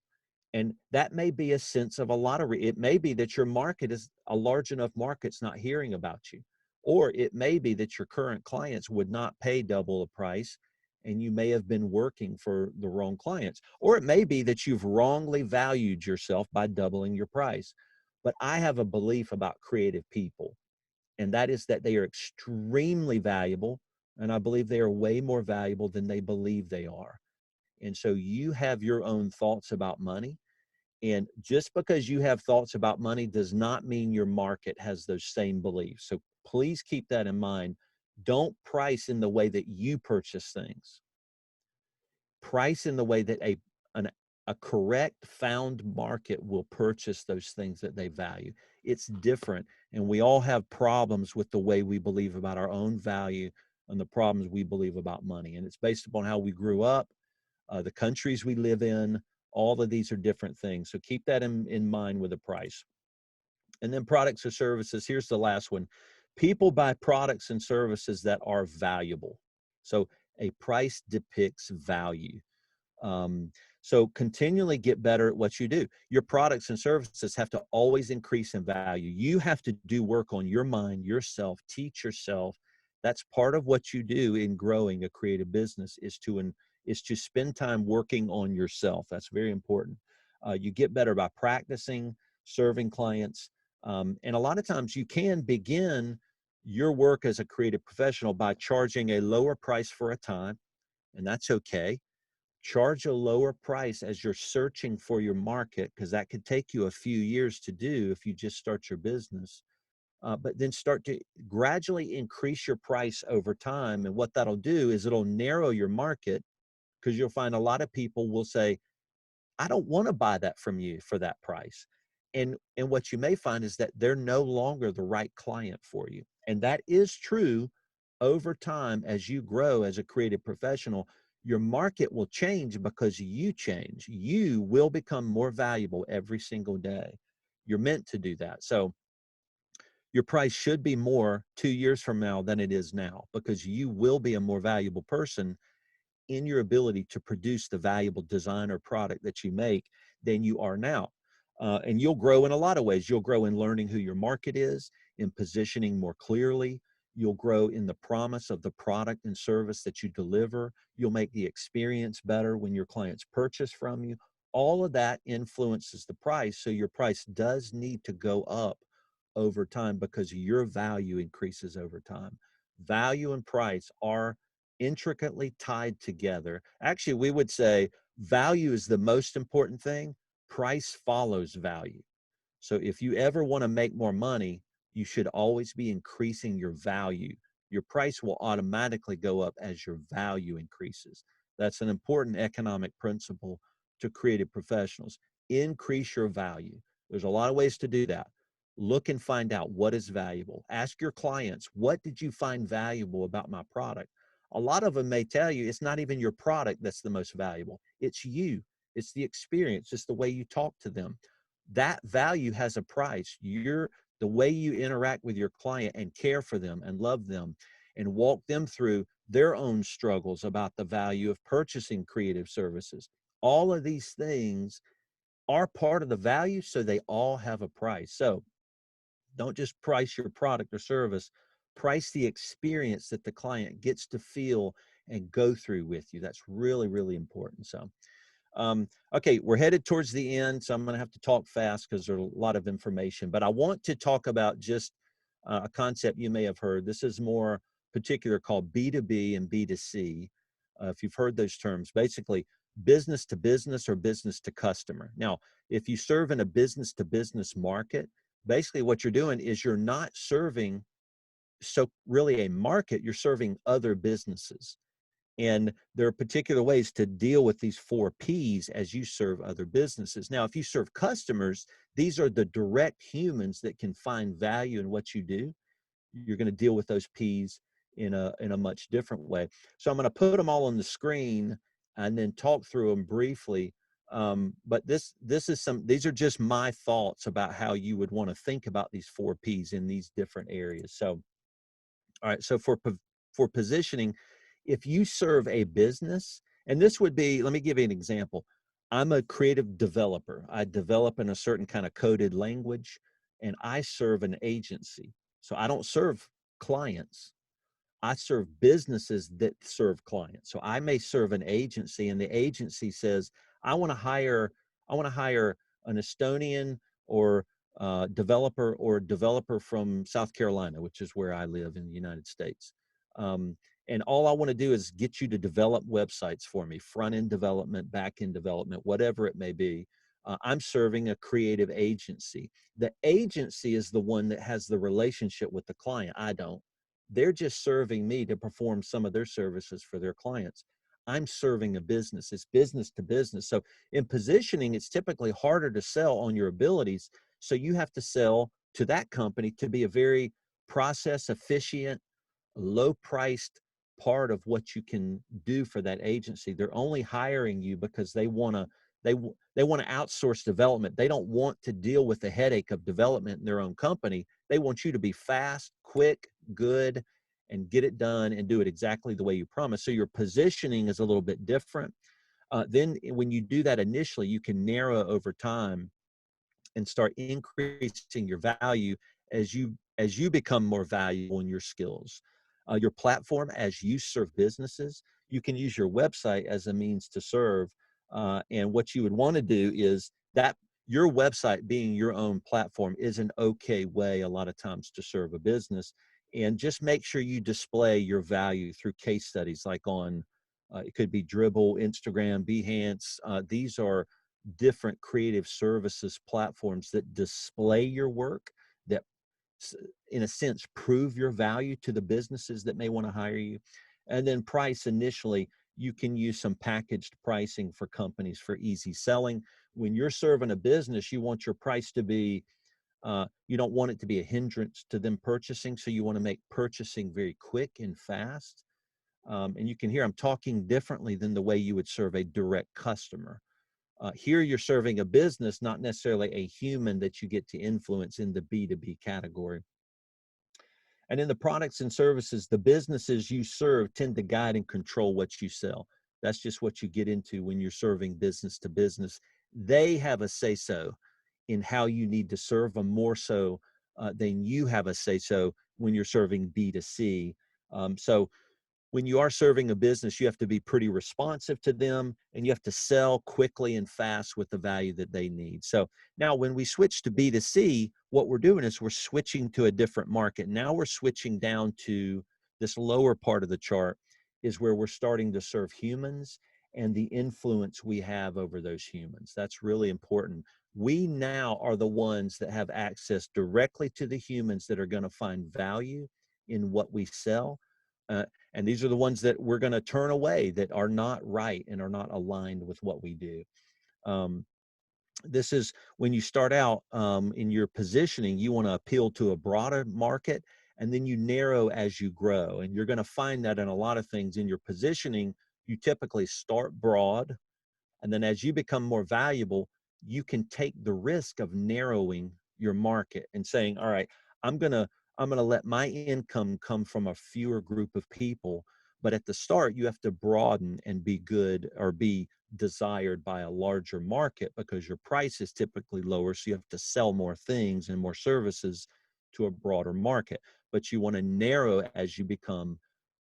and that may be a sense of a lottery. It may be that your market is a large enough market's not hearing about you, or it may be that your current clients would not pay double the price, and you may have been working for the wrong clients, or it may be that you've wrongly valued yourself by doubling your price. But I have a belief about creative people, and that is that they are extremely valuable, and I believe they are way more valuable than they believe they are. And so you have your own thoughts about money, and just because you have thoughts about money does not mean your market has those same beliefs. So please keep that in mind. Don't price in the way that you purchase things. Price in the way that a correct found market will purchase those things that they value. It's different. And we all have problems with the way we believe about our own value and the problems we believe about money. And it's based upon how we grew up, the countries we live in. All of these are different things. So keep that in mind with the price. And then products or services. Here's the last one. People buy products and services that are valuable. So a price depicts value. So continually get better at what you do. Your products and services have to always increase in value. You have to do work on your mind, yourself, teach yourself. That's part of what you do in growing a creative business is to spend time working on yourself. That's very important. You get better by practicing, serving clients. And a lot of times you can begin your work as a creative professional by charging a lower price for a time, and that's okay. Charge a lower price as you're searching for your market, because that could take you a few years to do if you just start your business. But then start to gradually increase your price over time. And what that'll do is it'll narrow your market, because you'll find a lot of people will say, I don't want to buy that from you for that price. And what you may find is that they're no longer the right client for you. And that is true over time. As you grow as a creative professional, your market will change because you change. You will become more valuable every single day. You're meant to do that. So your price should be more 2 years from now than it is now, because you will be a more valuable person in your ability to produce the valuable design or product that you make than you are now. And you'll grow in a lot of ways. You'll grow in learning who your market is, in positioning more clearly. You'll grow in the promise of the product and service that you deliver. You'll make the experience better when your clients purchase from you. All of that influences the price. So your price does need to go up over time because your value increases over time. Value and price are intricately tied together. Actually, we would say value is the most important thing. Price follows value. So if you ever want to make more money, you should always be increasing your value. Your price will automatically go up as your value increases. That's an important economic principle to creative professionals. Increase your value. There's a lot of ways to do that. Look and find out what is valuable. Ask your clients, what did you find valuable about my product? A lot of them may tell you it's not even your product that's the most valuable. It's you. It's the experience. It's the way you talk to them. That value has a price. The way you interact with your client and care for them and love them and walk them through their own struggles about the value of purchasing creative services. All of these things are part of the value, so they all have a price. So don't just price your product or service, price the experience that the client gets to feel and go through with you. That's really, really important. So, okay, we're headed towards the end, so I'm going to have to talk fast because there's a lot of information, but I want to talk about just a concept you may have heard. This is more particular, called B2b and B2c. If you've heard those terms, basically business to business or business to customer. Now, if you serve in a business to business market, basically what you're doing is you're not serving really a market, you're serving other businesses. And there are particular ways to deal with these 4 Ps as you serve other businesses. Now, if you serve customers, these are the direct humans that can find value in what you do. You're going to deal with those Ps in a much different way. So I'm going to put them all on the screen and then talk through them briefly. But these are just my thoughts about how you would want to think about these 4 Ps in these different areas. So, all right. So for positioning, if you serve a business, and this would be, let me give you an example. I'm a creative developer. I develop in a certain kind of coded language, and I serve an agency. So I don't serve clients. I serve businesses that serve clients. So I may serve an agency, and the agency says, I want to hire an Estonian or developer from South Carolina, which is where I live in the United States. And all I want to do is get you to develop websites for me, front-end development, back-end development, whatever it may be. I'm serving a creative agency. The agency is the one that has the relationship with the client. I don't. They're just serving me to perform some of their services for their clients. I'm serving a business. It's business to business. So in positioning, it's typically harder to sell on your abilities. So you have to sell to that company to be a very process efficient, low priced part of what you can do for that agency. They're only hiring you because they want to they want to outsource development. They don't want to deal with the headache of development in their own company. They want you to be fast, quick, good, and get it done and do it exactly the way you promised. So your positioning is a little bit different. Then when you do that initially, you can narrow over time and start increasing your value as you become more valuable in your skills. Your platform, as you serve businesses, you can use your website as a means to serve. And what you would want to do is that your website being your own platform is an okay way a lot of times to serve a business. And just make sure you display your value through case studies like on, it could be Dribbble, Instagram, Behance. These are different creative services platforms that display your work, that in a sense prove your value to the businesses that may want to hire you. And then price initially, you can use some packaged pricing for companies for easy selling. When you're serving a business, you want your price to be you don't want it to be a hindrance to them purchasing, so you want to make purchasing very quick and fast. And you can hear I'm talking differently than the way you would serve a direct customer. Here you're serving a business, not necessarily a human that you get to influence in the B2B category. And in the products and services, the businesses you serve tend to guide and control what you sell. That's just what you get into when you're serving business to business. They have a say-so in how you need to serve them more so than you have a say-so when you're serving B2C. So when you are serving a business, you have to be pretty responsive to them, and you have to sell quickly and fast with the value that they need. So now when we switch to B2C, what we're doing is we're switching to a different market. Now we're switching down to this lower part of the chart is where we're starting to serve humans and the influence we have over those humans. That's really important. We now are the ones that have access directly to the humans that are going to find value in what we sell. And these are the ones that we're going to turn away that are not right and are not aligned with what we do. This is when you start out in your positioning, you want to appeal to a broader market, and then you narrow as you grow. And you're going to find that in a lot of things in your positioning, you typically start broad. And then as you become more valuable, you can take the risk of narrowing your market and saying, all right, I'm going to let my income come from a fewer group of people. But at the start, you have to broaden and be good or be desired by a larger market because your price is typically lower. So you have to sell more things and more services to a broader market. But you want to narrow as you become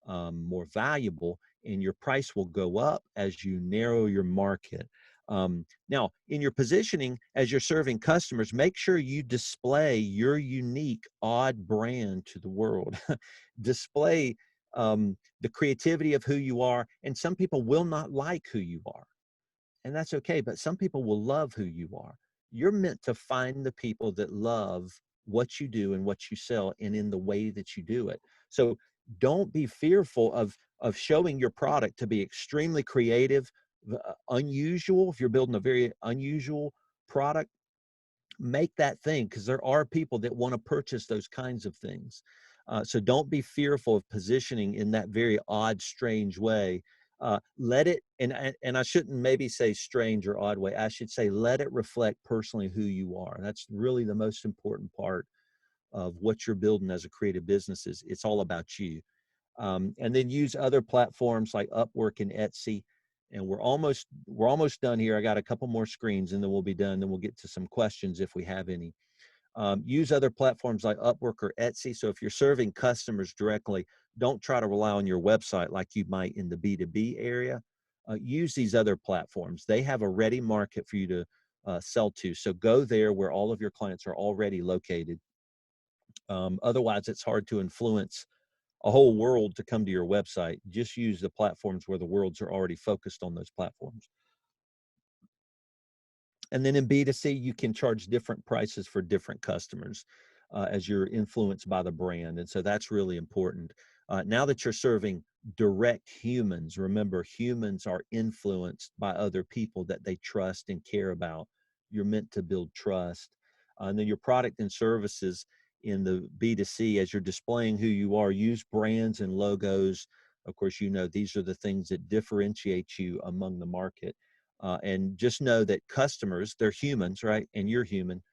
more valuable, and your price will go up as you narrow your market. Now, in your positioning, as you're serving customers, make sure you display your unique, odd brand to the world. Display the creativity of who you are. And some people will not like who you are. And that's okay, but some people will love who you are. You're meant to find the people that love what you do and what you sell and in the way that you do it. So don't be fearful of showing your product to be extremely creative, unusual. If you're building a very unusual product, make that thing, because there are people that want to purchase those kinds of things. So don't be fearful of positioning in that very odd, strange way. Let it, and I shouldn't maybe say strange or odd way. I should say let it reflect personally who you are. That's really the most important part of what you're building as a creative business. Is it's all about you. And then use other platforms like Upwork and Etsy. And we're almost done here. I got a couple more screens and then we'll be done. Then we'll get to some questions if we have any. Use other platforms like Upwork or Etsy. So if you're serving customers directly, don't try to rely on your website like you might in the B2B area. Use these other platforms. They have a ready market for you to sell to. So go there where all of your clients are already located. Otherwise, it's hard to influence a whole world to come to your website. Just use the platforms where the worlds are already focused on those platforms. And then in B2C, you can charge different prices for different customers as you're influenced by the brand. And so that's really important. Now that you're serving direct humans, remember, humans are influenced by other people that they trust and care about. You're meant to build trust. And then your product and services in the B2C, as you're displaying who you are, use brands and logos. Of course, you know, these are the things that differentiate you among the market. And just know that customers, they're humans, right? And you're human.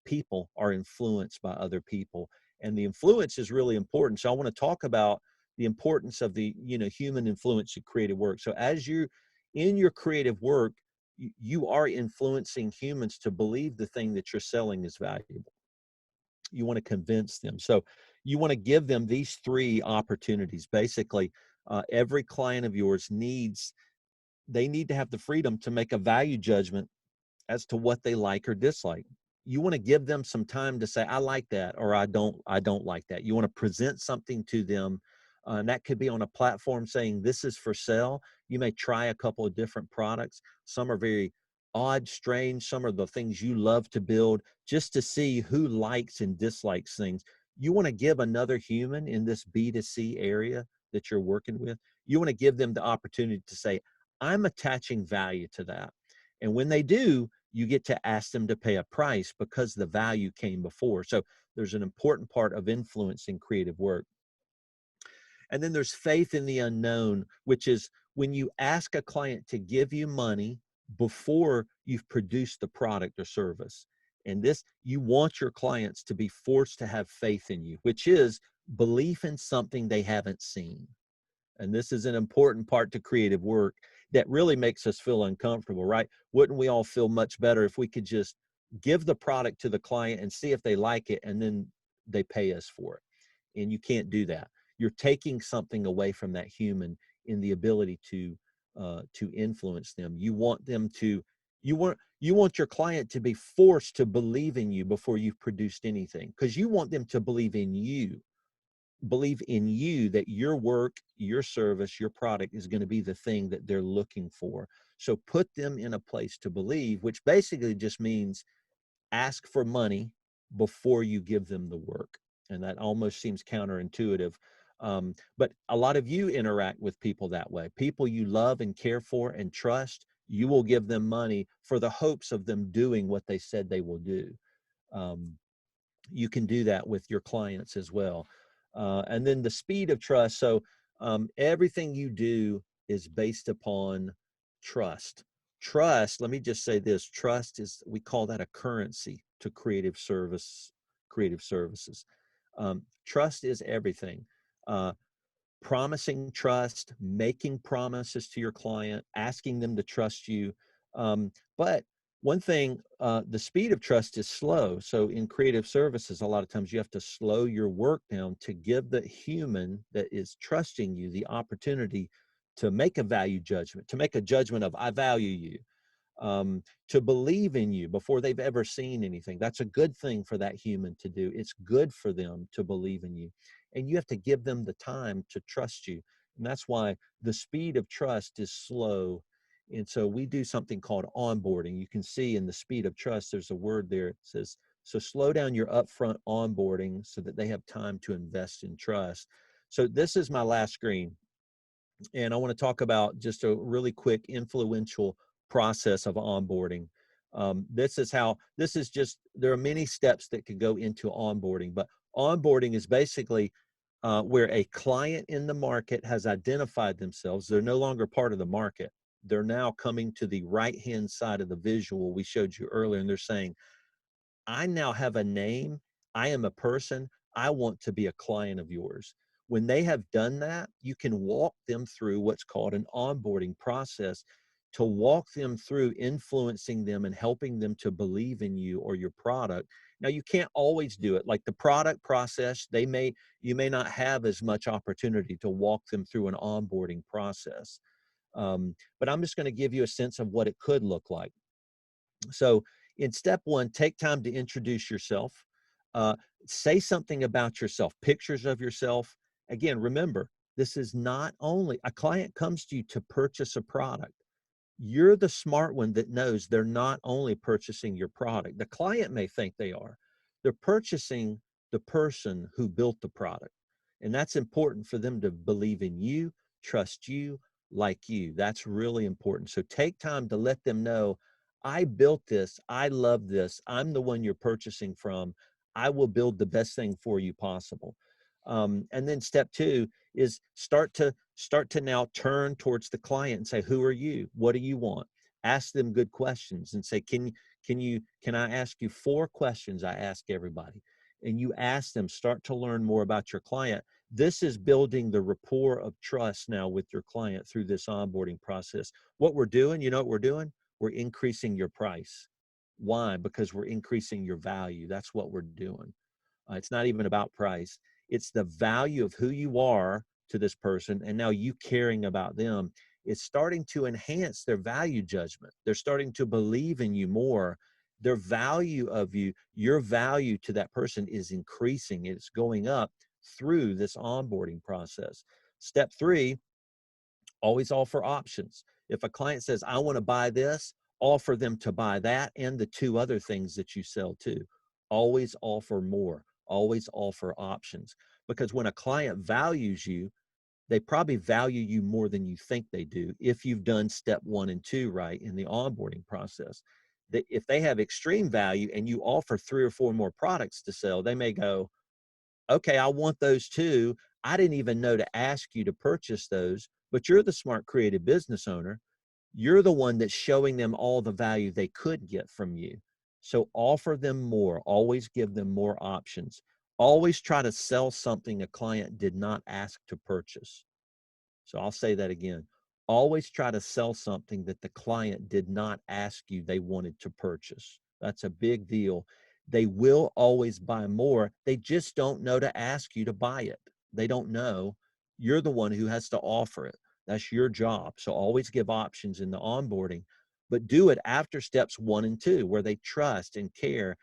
People are influenced by other people. And the influence is really important. So I want to talk about the importance of the, you know, human influence in creative work. So as you, in your creative work, you are influencing humans to believe the thing that you're selling is valuable. You want to convince them. So you want to give them these three opportunities. Basically, every client of yours they need to have the freedom to make a value judgment as to what they like or dislike. You want to give them some time to say, I like that, or I don't like that. You want to present something to them. And that could be on a platform saying, this is for sale. You may try a couple of different products. Some are very odd, strange. Some are the things you love to build, just to see who likes and dislikes things. You want to give another human in this B2C area that you're working with, you want to give them the opportunity to say, I'm attaching value to that. And when they do, you get to ask them to pay a price because the value came before. So there's an important part of influence in creative work. And then there's faith in the unknown, which is when you ask a client to give you money before you've produced the product or service. And this, you want your clients to be forced to have faith in you, which is belief in something they haven't seen. And this is an important part to creative work that really makes us feel uncomfortable, right? Wouldn't we all feel much better if we could just give the product to the client and see if they like it, and then they pay us for it? And you can't do that. You're taking something away from that human in the ability to influence them. You want them to, you want your client to be forced to believe in you before you've produced anything, because you want them to believe in you that your work, your service, your product is going to be the thing that they're looking for. So put them in a place to believe, which basically just means ask for money before you give them the work. And that almost seems counterintuitive. But a lot of you interact with people that way. People you love and care for and trust, you will give them money for the hopes of them doing what they said they will do. You can do that with your clients as well. And then the speed of trust. So everything you do is based upon trust. Trust, let me just say this, trust is, we call that a currency to creative services. Trust is everything. Promising trust, making promises to your client, asking them to trust you. But one thing, the speed of trust is slow. So in creative services, a lot of times you have to slow your work down to give the human that is trusting you the opportunity to make a value judgment, to make a judgment of, I value you, to believe in you before they've ever seen anything. That's a good thing for that human to do. It's good for them to believe in you. And you have to give them the time to trust you. And that's why the speed of trust is slow. And so we do something called onboarding. You can see in the speed of trust, there's a word there. It says, so slow down your upfront onboarding so that they have time to invest in trust. So this is my last screen. And I want to talk about just a really quick influential process of onboarding. This is just, there are many steps that could go into onboarding, but onboarding is basically where a client in the market has identified themselves. They're no longer part of the market. They're now coming to the right-hand side of the visual we showed you earlier, and they're saying, I now have a name. I am a person. I want to be a client of yours. When they have done that, you can walk them through what's called an onboarding process, to walk them through influencing them and helping them to believe in you or your product. Now, you can't always do it. Like the product process, you may not have as much opportunity to walk them through an onboarding process. But I'm just going to give you a sense of what it could look like. So in step one, take time to introduce yourself. Say something about yourself, pictures of yourself. Again, remember, this is not only, a client comes to you to purchase a product. You're the smart one that knows they're not only purchasing your product. The client may think they are. They're purchasing the person who built the product. And that's important for them to believe in you, trust you, like you. That's really important. So take time to let them know, I built this, I love this, I'm the one you're purchasing from, I will build the best thing for you possible. And then step two is start to now turn towards the client and say, who are you? What do you want? Ask them good questions and say, can I ask you 4 questions I ask everybody? And you ask them, start to learn more about your client. This is building the rapport of trust now with your client through this onboarding process. What we're doing, you know what we're doing? We're increasing your price. Why? Because we're increasing your value. That's what we're doing. It's not even about price. It's the value of who you are to this person, and now you caring about them. It's starting to enhance their value judgment. They're starting to believe in you more. Their value of you, your value to that person is increasing. It's going up through this onboarding process. Step 3, always offer options. If a client says, I want to buy this, offer them to buy that and the 2 other things that you sell too. Always offer more, always offer options. Because when a client values you, they probably value you more than you think they do if you've done step 1 and 2 right in the onboarding process. If they have extreme value and you offer 3 or 4 more products to sell, they may go, okay, I want those too. I didn't even know to ask you to purchase those, but you're the smart creative business owner. You're the one that's showing them all the value they could get from you. So offer them more, always give them more options. Always try to sell something a client did not ask to purchase. So I'll say that again. Always try to sell something that the client did not ask you they wanted to purchase. That's a big deal. They will always buy more. They just don't know to ask you to buy it. They don't know. You're the one who has to offer it. That's your job. So always give options in the onboarding, but do it after steps 1 and 2, where they trust and care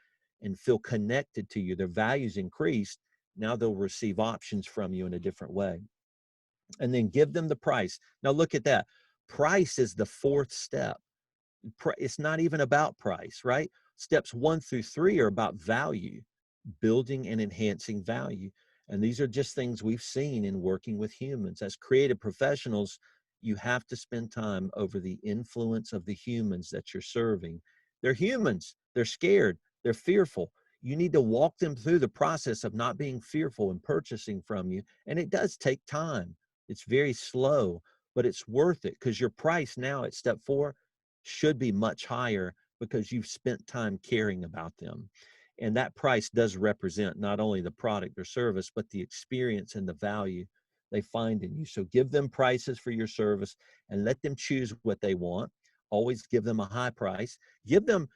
and feel connected to you. Their values increased. Now they'll receive options from you in a different way. And then give them the price. Now look at that. Price is the 4th step. It's not even about price, right? Steps 1 through 3 are about value, building and enhancing value. And these are just things we've seen in working with humans. As creative professionals, you have to spend time over the influence of the humans that you're serving. They're humans. They're scared. They're fearful. You need to walk them through the process of not being fearful and purchasing from you. And it does take time. It's very slow, but it's worth it, because your price now at step 4 should be much higher because you've spent time caring about them. And that price does represent not only the product or service, but the experience and the value they find in you. So give them prices for your service and let them choose what they want. Always give them a high price. Give them,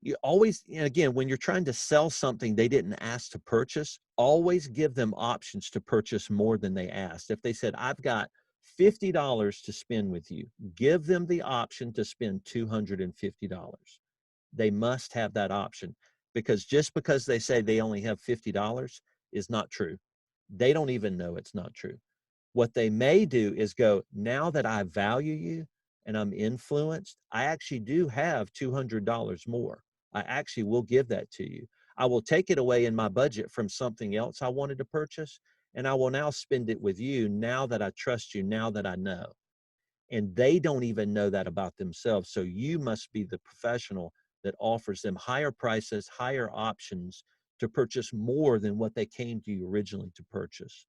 you always, and again, when you're trying to sell something they didn't ask to purchase, always give them options to purchase more than they asked. If they said, I've got $50 to spend with you, give them the option to spend $250. They must have that option, because just because they say they only have $50 is not true. They don't even know it's not true. What they may do is go, now that I value you and I'm influenced, I actually do have $200 more. I actually will give that to you. I will take it away in my budget from something else I wanted to purchase, and I will now spend it with you now that I trust you, now that I know. And they don't even know that about themselves. So you must be the professional that offers them higher prices, higher options to purchase more than what they came to you originally to purchase.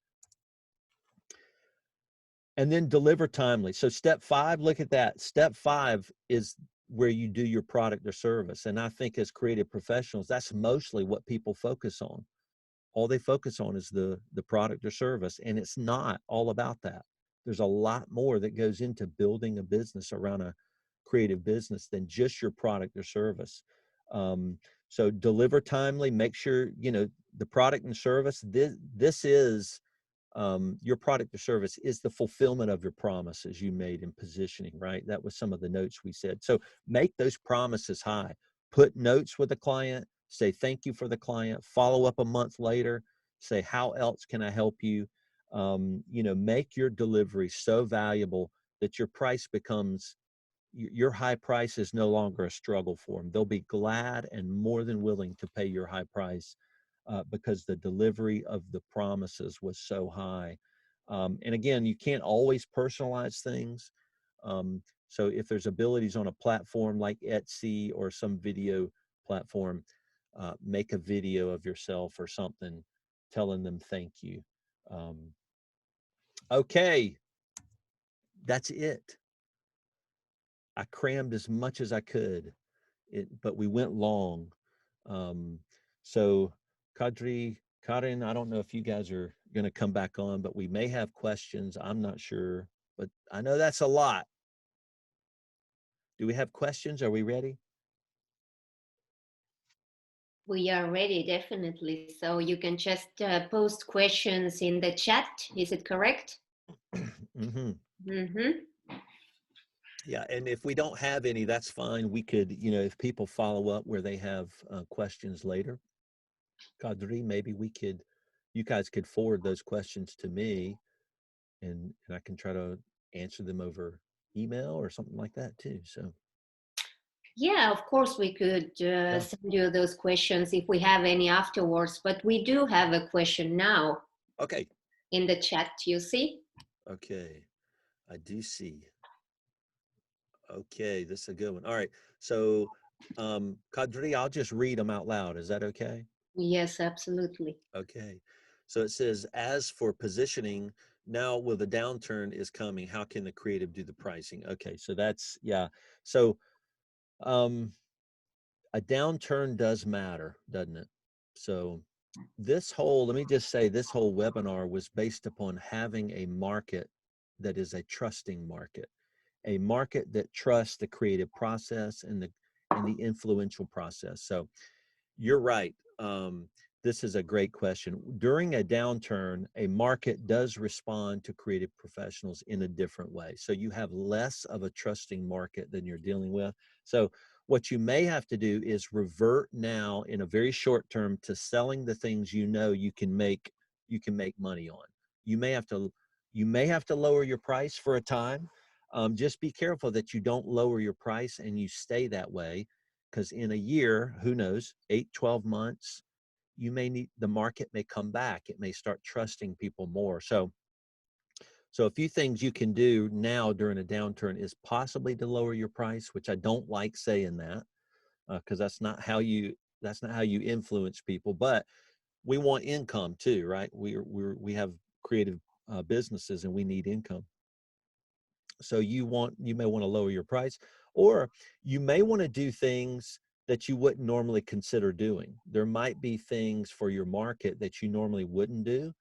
And then deliver timely. So step 5, look at that. Step 5 is where you do your product or service. And I think as creative professionals, that's mostly what people focus on. All they focus on is the product or service. And it's not all about that. There's a lot more that goes into building a business around a creative business than just your product or service. So deliver timely, make sure, you know, the product and service, this is, your product or service is the fulfillment of your promises you made in positioning, right? That was some of the notes we said. So make those promises high. Put notes with the client, say thank you for the client, follow up a month later, say how else can I help you? You know, make your delivery so valuable that your price becomes, your high price is no longer a struggle for them. They'll be glad and more than willing to pay your high price because the delivery of the promises was so high. And again, you can't always personalize things. So if there's abilities on a platform like Etsy or some video platform, make a video of yourself or something telling them thank you. Okay, that's it. I crammed as much as I could, but we went long. So Kadri, Karin, I don't know if you guys are going to come back on, but we may have questions. I'm not sure, but I know that's a lot. Do we have questions? Are we ready? We are ready, definitely. So you can just post questions in the chat. Is it correct? Mm-hmm. Mm-hmm. Yeah, and if we don't have any, that's fine. We could, if people follow up where they have questions later, Kadri, maybe you guys could forward those questions to me, and I can try to answer them over email or something like that too. So. Yeah, of course we could send you those questions if we have any afterwards, but we do have a question now. Okay. In the chat, you see? Okay, I do see. Okay, this is a good one. All right, so Kadri, I'll just read them out loud. Is that okay? Yes, absolutely. Okay, so it says, as for positioning, now with the downturn is coming, how can the creative do the pricing? Okay, so that's, yeah. So a downturn does matter, doesn't it? So let me just say, this whole webinar was based upon having a market that is a trusting market, a market that trusts the creative process and the influential process. So you're right. This is a great question. During a downturn, a market does respond to creative professionals in a different way. So you have less of a trusting market than you're dealing with. So what you may have to do is revert now in a very short term to selling the things you know you can make money on. You may have to lower your price for a time. Just be careful that you don't lower your price and you stay that way, because in a year, who knows, 8-12 months, the market may come back. It may start trusting people more. So a few things you can do now during a downturn is possibly to lower your price, which I don't like saying that, because that's not how you influence people. But we want income too, right? We have creative businesses and we need income. So you may want to lower your price, or you may want to do things that you wouldn't normally consider doing. There might be things for your market that you normally wouldn't do,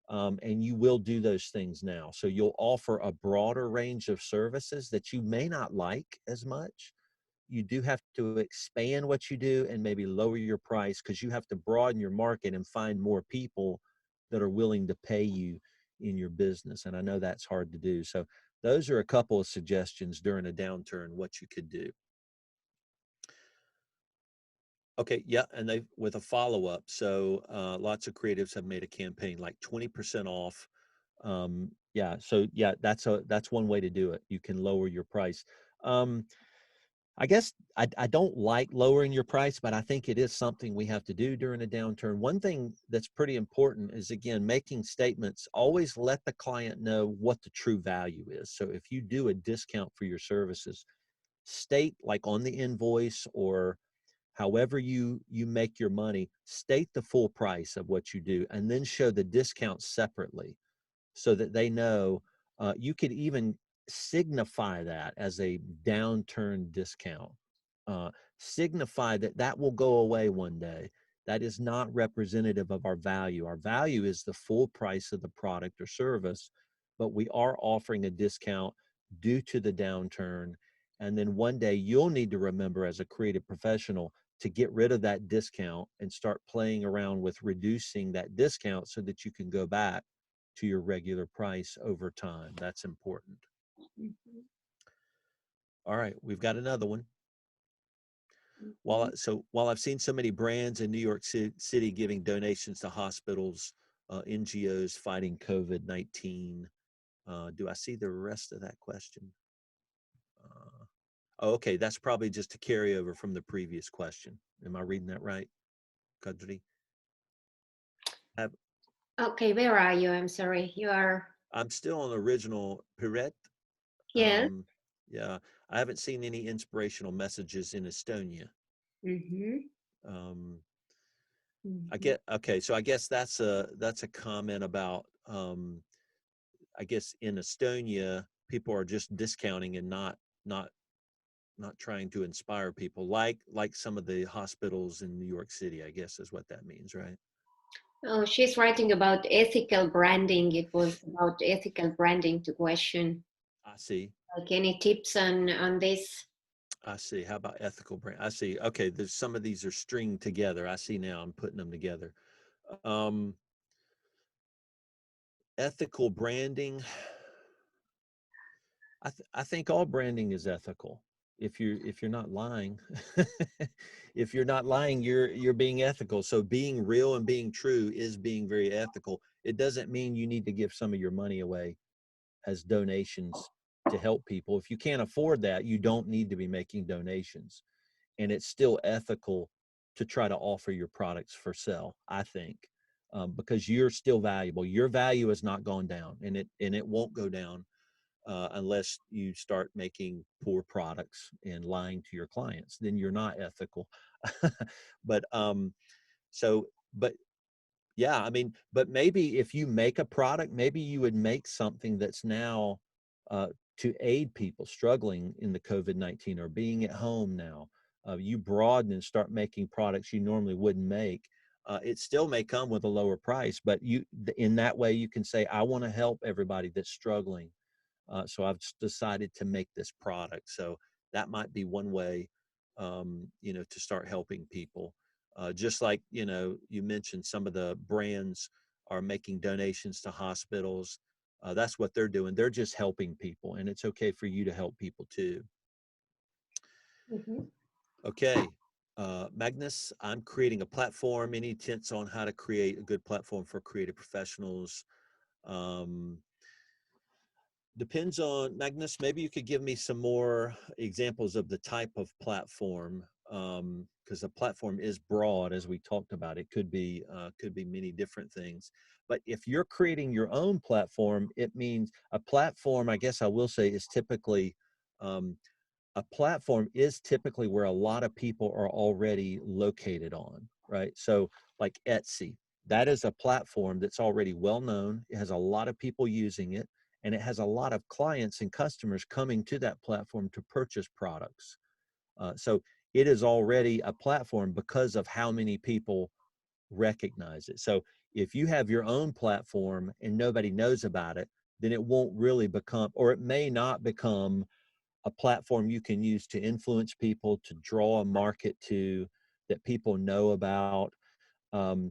and you will do those things now. So you'll offer a broader range of services that you may not like as much. You do have to expand what you do and maybe lower your price, because you have to broaden your market and find more people that are willing to pay you in your business. And I know that's hard to do. So those are a couple of suggestions during a downturn, what you could do. Okay, yeah, and with a follow-up. So lots of creatives have made a campaign like 20% off. Yeah, so yeah, that's one way to do it. You can lower your price. I guess I don't like lowering your price, but I think it is something we have to do during a downturn. One thing that's pretty important is, again, making statements. Always let the client know what the true value is. So if you do a discount for your services, state, like on the invoice or however you make your money, state the full price of what you do, and then show the discount separately so that they know. You could even signify that as a downturn discount. Signify that will go away one day. That is not representative of our value. Our value is the full price of the product or service, but we are offering a discount due to the downturn. And then one day you'll need to remember, as a creative professional, to get rid of that discount and start playing around with reducing that discount so that you can go back to your regular price over time. That's important. Mm-hmm. All right, we've got another one. Mm-hmm. While I've seen so many brands in New York City giving donations to hospitals, NGOs fighting COVID-19, do I see the rest of that question? Okay, that's probably just a carryover from the previous question. Am I reading that right, Kadri? Have, Okay, where are you? I'm sorry. You are. I'm still on the original Piret. Yes. Yeah, I haven't seen any inspirational messages in Estonia. Mm-hmm. Um, I Mm-hmm. get okay, so I guess that's a comment about I guess in Estonia people are just discounting and not not trying to inspire people like some of the hospitals in New York City, I guess is what that means, right? Oh, she's writing about ethical branding. It was about ethical branding to question. I see. Like any tips on this? I see. How about ethical brand? I see. Okay, there's some of these are stringed together. I see now. I'm putting them together. Um, ethical branding. I think all branding is ethical. If you're not lying, if you're not lying, you're being ethical. So being real and being true is being very ethical. It doesn't mean you need to give some of your money away as donations to help people. If you can't afford that, you don't need to be making donations. And it's still ethical to try to offer your products for sale, I think, because you're still valuable. Your value has not gone down, and it won't go down unless you start making poor products and lying to your clients. Then you're not ethical. but so but yeah, I mean, but maybe if you make a product, maybe you would make something that's now uh, to aid people struggling in the COVID-19 or being at home now. You broaden and start making products you normally wouldn't make. It still may come with a lower price, but in that way you can say, I want to help everybody that's struggling. So I've decided to make this product. So that might be one way, to start helping people. Just like, you mentioned some of the brands are making donations to hospitals. That's what they're doing. They're just helping people, and it's okay for you to help people too. Mm-hmm. Okay. Magnus, I'm creating a platform. Any tips on how to create a good platform for creative professionals? Um, Depends on Magnus. Maybe you could give me some more examples of the type of platform, because a platform is broad, as we talked about. It could be many different things. But if you're creating your own platform, it means a platform. I guess I will say is typically um, a platform is typically where a lot of people are already located on, right? So like Etsy, that is a platform that's already well known. It has a lot of people using it, and it has a lot of clients and customers coming to that platform to purchase products. So it is already a platform because of how many people recognize it. So if you have your own platform and nobody knows about it, then it won't really become, or it may not become, a platform you can use to influence people, to draw a market to, that people know about. Of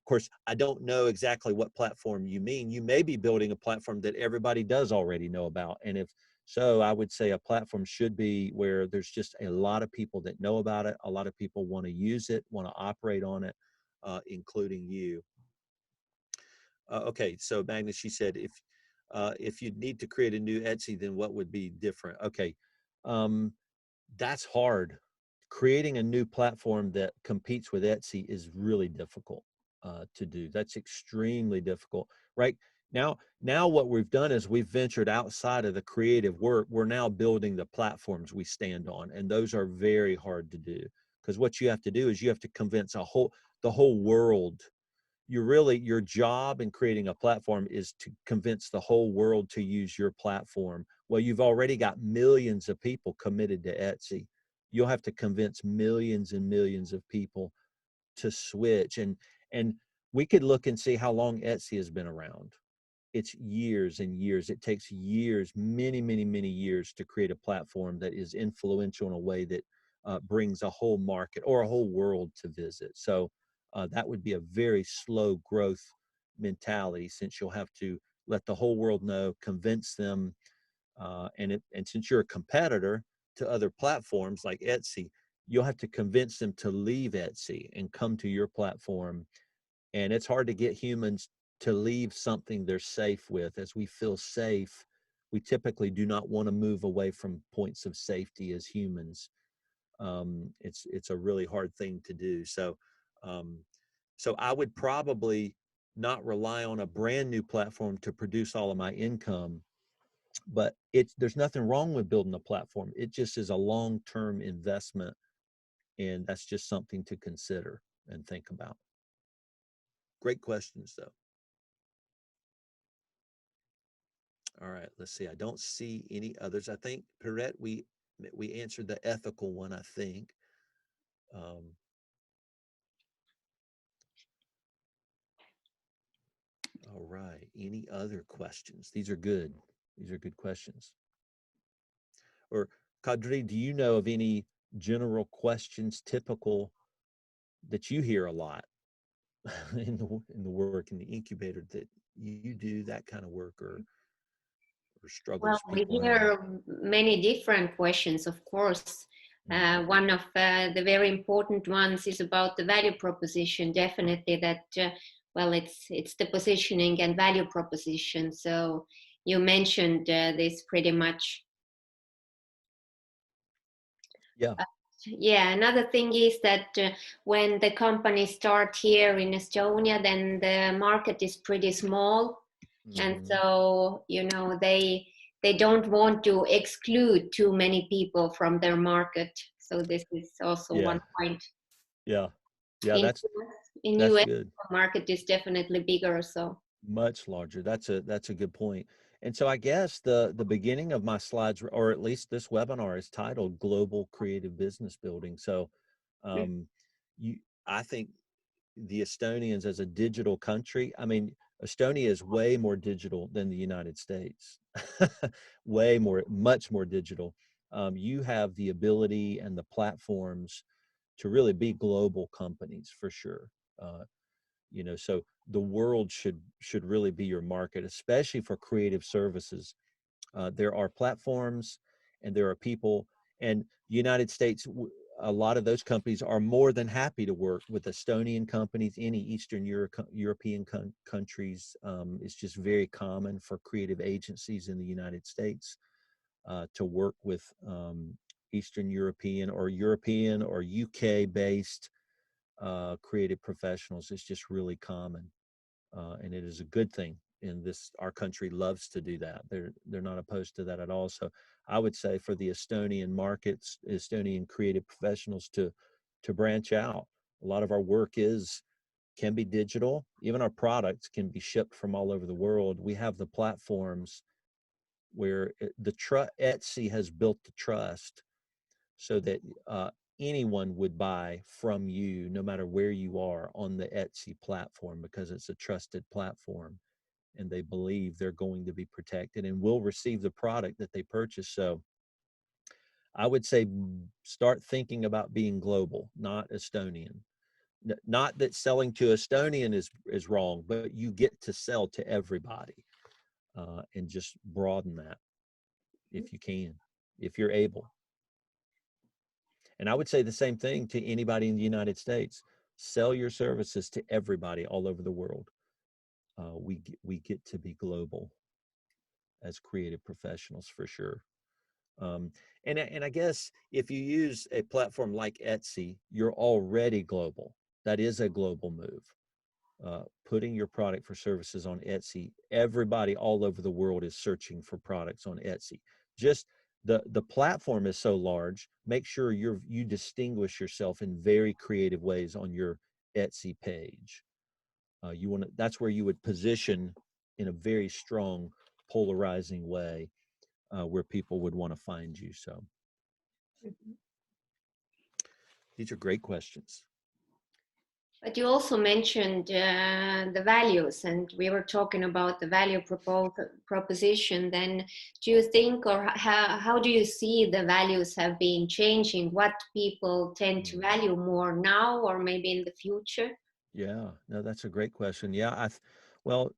course, I don't know exactly what platform you mean. You may be building a platform that everybody does already know about. And if so, I would say a platform should be where there's just a lot of people that know about it. A lot of people want to use it, want to operate on it, including you. Okay, so Magnus, she said, if you need to create a new Etsy, then what would be different? Okay, um, that's hard. Creating a new platform that competes with Etsy is really difficult to do. That's extremely difficult. Right now, what we've done is we've ventured outside of the creative work. We're now building the platforms we stand on, and those are very hard to do, because what you have to do is you have to convince the whole world. Your job in creating a platform is to convince the whole world to use your platform. Well, you've already got millions of people committed to Etsy. You'll have to convince millions and millions of people to switch. And we could look and see how long Etsy has been around. It's years and years. It takes years, many, many, many years to create a platform that is influential in a way that brings a whole market or a whole world to visit. So that would be a very slow growth mentality, since you'll have to let the whole world know, convince them, and since you're a competitor to other platforms like Etsy, you'll have to convince them to leave Etsy and come to your platform. And it's hard to get humans to leave something they're safe with. As we feel safe, we typically do not want to move away from points of safety as humans. It's a really hard thing to do. So I would probably not rely on a brand new platform to produce all of my income. But there's nothing wrong with building a platform. It just is a long-term investment, and that's just something to consider and think about. Great questions, though. All right, let's see. I don't see any others. I think, Perrette, we answered the ethical one, I think. All right. Any other questions? These are good. These are good questions. Or Kadri, do you know of any general questions typical that you hear a lot in the work in the incubator, that you do that kind of work, or struggles Well, we people have? hear many different questions, of course. One of the very important ones is about the value proposition. Definitely that, well, it's the positioning and value proposition. So you mentioned this pretty much. Yeah. Yeah, another thing is that when the companies start here in Estonia, then the market is pretty small. And so, you know, they don't want to exclude too many people from their market. So this is also one point. Yeah. In That's US, good. the market is definitely bigger. So Much larger. That's a good point. And so I guess the beginning of my slides, or at least this webinar, is titled Global Creative Business Building. So I think the Estonians, as a digital country, I mean, Estonia is way more digital than the United States. Much more digital. You have the ability and the platforms to really be global companies, for sure. You know, so the world should really be your market, especially for creative services. There are platforms and there are people, and the United States, a lot of those companies are more than happy to work with Estonian companies. Any Eastern European countries. It's just very common for creative agencies in the United States to work with Eastern European or UK based creative professionals. Is just really common, and it is a good thing. And our country loves to do that. They're not opposed to that at all. So I would say for the Estonian markets, Estonian creative professionals to branch out. A lot of our work can be digital. Even our products can be shipped from all over the world. We have the platforms where Etsy has built the trust so that anyone would buy from you, no matter where you are on the Etsy platform, because it's a trusted platform and they believe they're going to be protected and will receive the product that they purchase. So I would say start thinking about being global, not Estonian. Not that selling to Estonian is wrong, but you get to sell to everybody, and just broaden that if you can, if you're able. And I would say the same thing to anybody in the United States. Sell your services to everybody all over the world. We get to be global as creative professionals, for sure. And I guess if you use a platform like Etsy, you're already global. That is a global move. Putting your product for services on Etsy, everybody all over the world is searching for products on Etsy. Just the platform is so large. Make sure you distinguish yourself in very creative ways on your Etsy page. That's where you would position in a very strong, polarizing way, where people would want to find you. So these are great questions. But you also mentioned the values, and we were talking about the value proposition. Then do you think, or how do you see the values have been changing? What people tend to value more now or maybe in the future? Yeah, no, that's a great question. Yeah, well,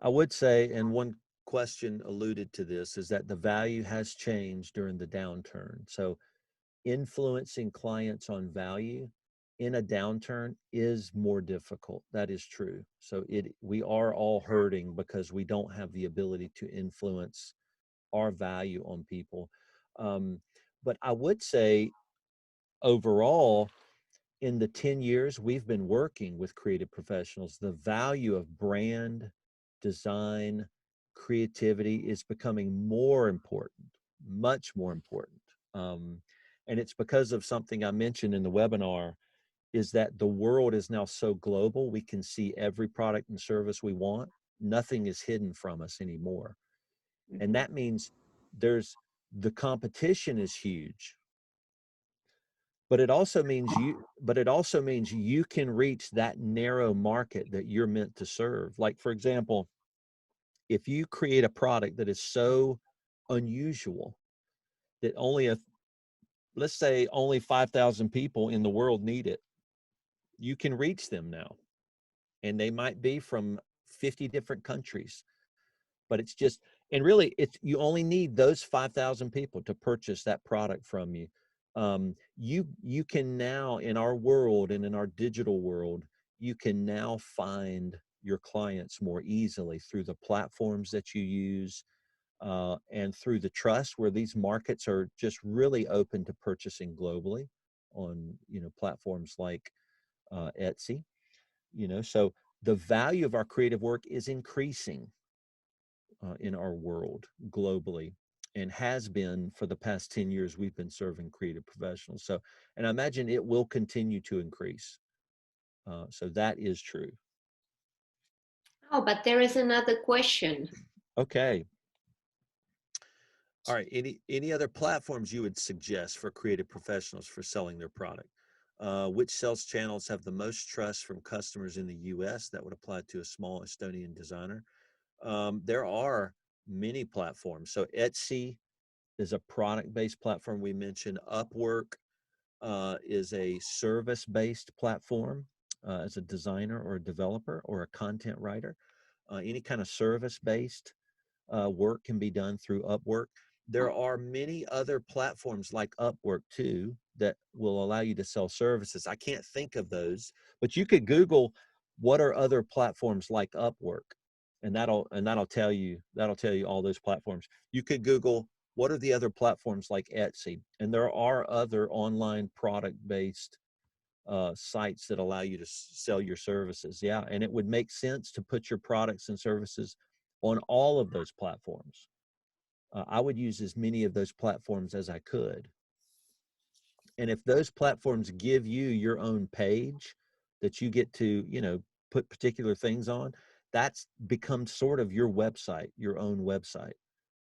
I would say, and one question alluded to this, is that the value has changed during the downturn. So influencing clients on value in a downturn is more difficult. That is true. So we are all hurting because we don't have the ability to influence our value on people. But I would say overall, in the 10 years we've been working with creative professionals, the value of brand, design, creativity is becoming more important, much more important. And it's because of something I mentioned in the webinar, is that the world is now so global, we can see every product and service we want. Nothing is hidden from us anymore. And that means the competition is huge, but it also means you can reach that narrow market that you're meant to serve. Like, for example, if you create a product that is so unusual that let's say only 5,000 people in the world need it, you can reach them now. And they might be from 50 different countries, but and really you only need those 5,000 people to purchase that product from you. You can now, in our world and in our digital world, you can now find your clients more easily through the platforms that you use, and through the trust, where these markets are just really open to purchasing globally on, platforms like Etsy. So the value of our creative work is increasing in our world globally, and has been for the past 10 years we've been serving creative professionals. So, and I imagine it will continue to increase. So that is true. Oh, but there is another question. Okay. All right. Any other platforms you would suggest for creative professionals for selling their product? Which sales channels have the most trust from customers in the US? That would apply to a small Estonian designer. There are many platforms. So Etsy is a product-based platform we mentioned. Upwork is a service-based platform as a designer or a developer or a content writer. Any kind of service-based work can be done through Upwork. There are many other platforms like Upwork too that will allow you to sell services. I can't think of those, but you could Google what are other platforms like Upwork, and that'll tell you all those platforms. You could Google what are the other platforms like Etsy, and there are other online product-based sites that allow you to sell your services. Yeah, and it would make sense to put your products and services on all of those platforms. I would use as many of those platforms as I could. And if those platforms give you your own page that you get to, put particular things on, that's become sort of your website, your own website.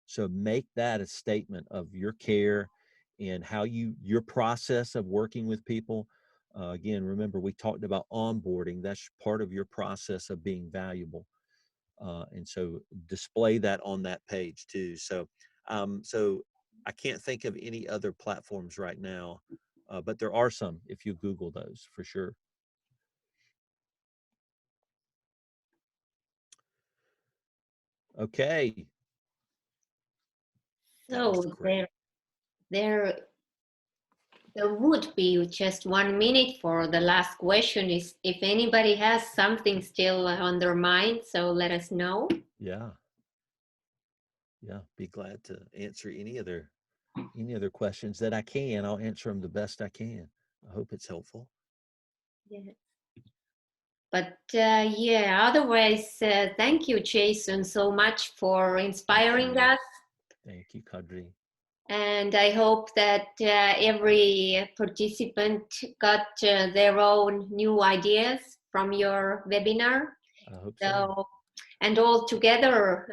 So make that a statement of your care and how your process of working with people. Again, remember, we talked about onboarding. That's part of your process of being valuable. And so display that on that page too. So I can't think of any other platforms right now, but there are some if you Google those for sure. Okay. So there would be just 1 minute for the last question. Is if anybody has something still on their mind, so let us know. Yeah, be glad to answer any other questions that I can. I'll answer them the best I can. I hope it's helpful. Yeah. But otherwise, thank you, Jason, so much for inspiring us. Thank you, Kadri. And I hope that every participant got their own new ideas from your webinar. I hope so. And all together,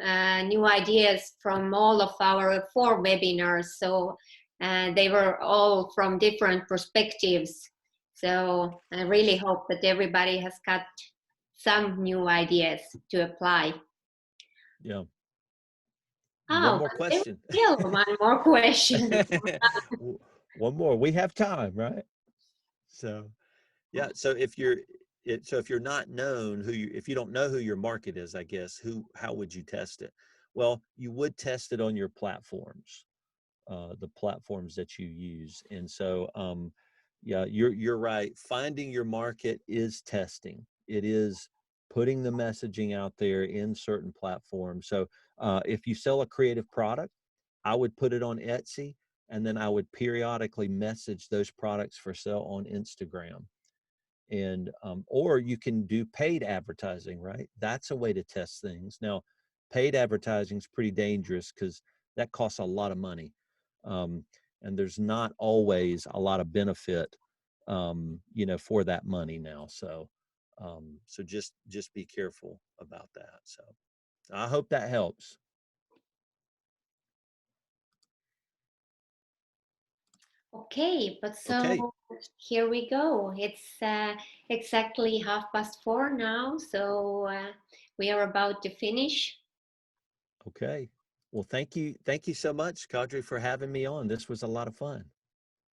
new ideas from all of our 4 webinars. So they were all from different perspectives. So I really hope that everybody has got some new ideas to apply. Yeah. Oh, one more question. Still one more question. One more. We have time, right? So, yeah. So if you're not known if you don't know who your market is, I guess, how would you test it? Well, you would test it on your platforms, the platforms that you use. And so, yeah, you're right. Finding your market is testing. It is putting the messaging out there in certain platforms. So if you sell a creative product, I would put it on Etsy, and then I would periodically message those products for sale on Instagram. And or you can do paid advertising, right? That's a way to test things. Now, paid advertising is pretty dangerous because that costs a lot of money, and there's not always a lot of benefit, you know, for that money now. So, so just be careful about that. So, I hope that helps. Okay, but so Okay. here we go. It's exactly 4:30 now, so we are about to finish. Okay. Well, thank you so much, Kadri, for having me on. This was a lot of fun.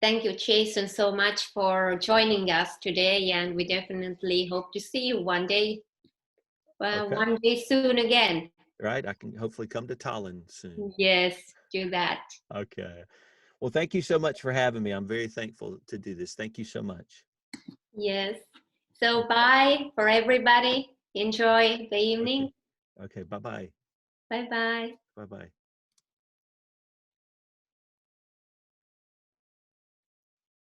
Thank you, Jason, so much for joining us today, and we definitely hope to see you one day, Okay. one day soon again. Right. I can hopefully come to Tallinn soon. Yes, do that. Okay. Well, thank you so much for having me. I'm very thankful to do this. Thank you so much. Yes. So bye for everybody. Enjoy the evening. Okay. Bye-bye. Bye-bye. Bye-bye.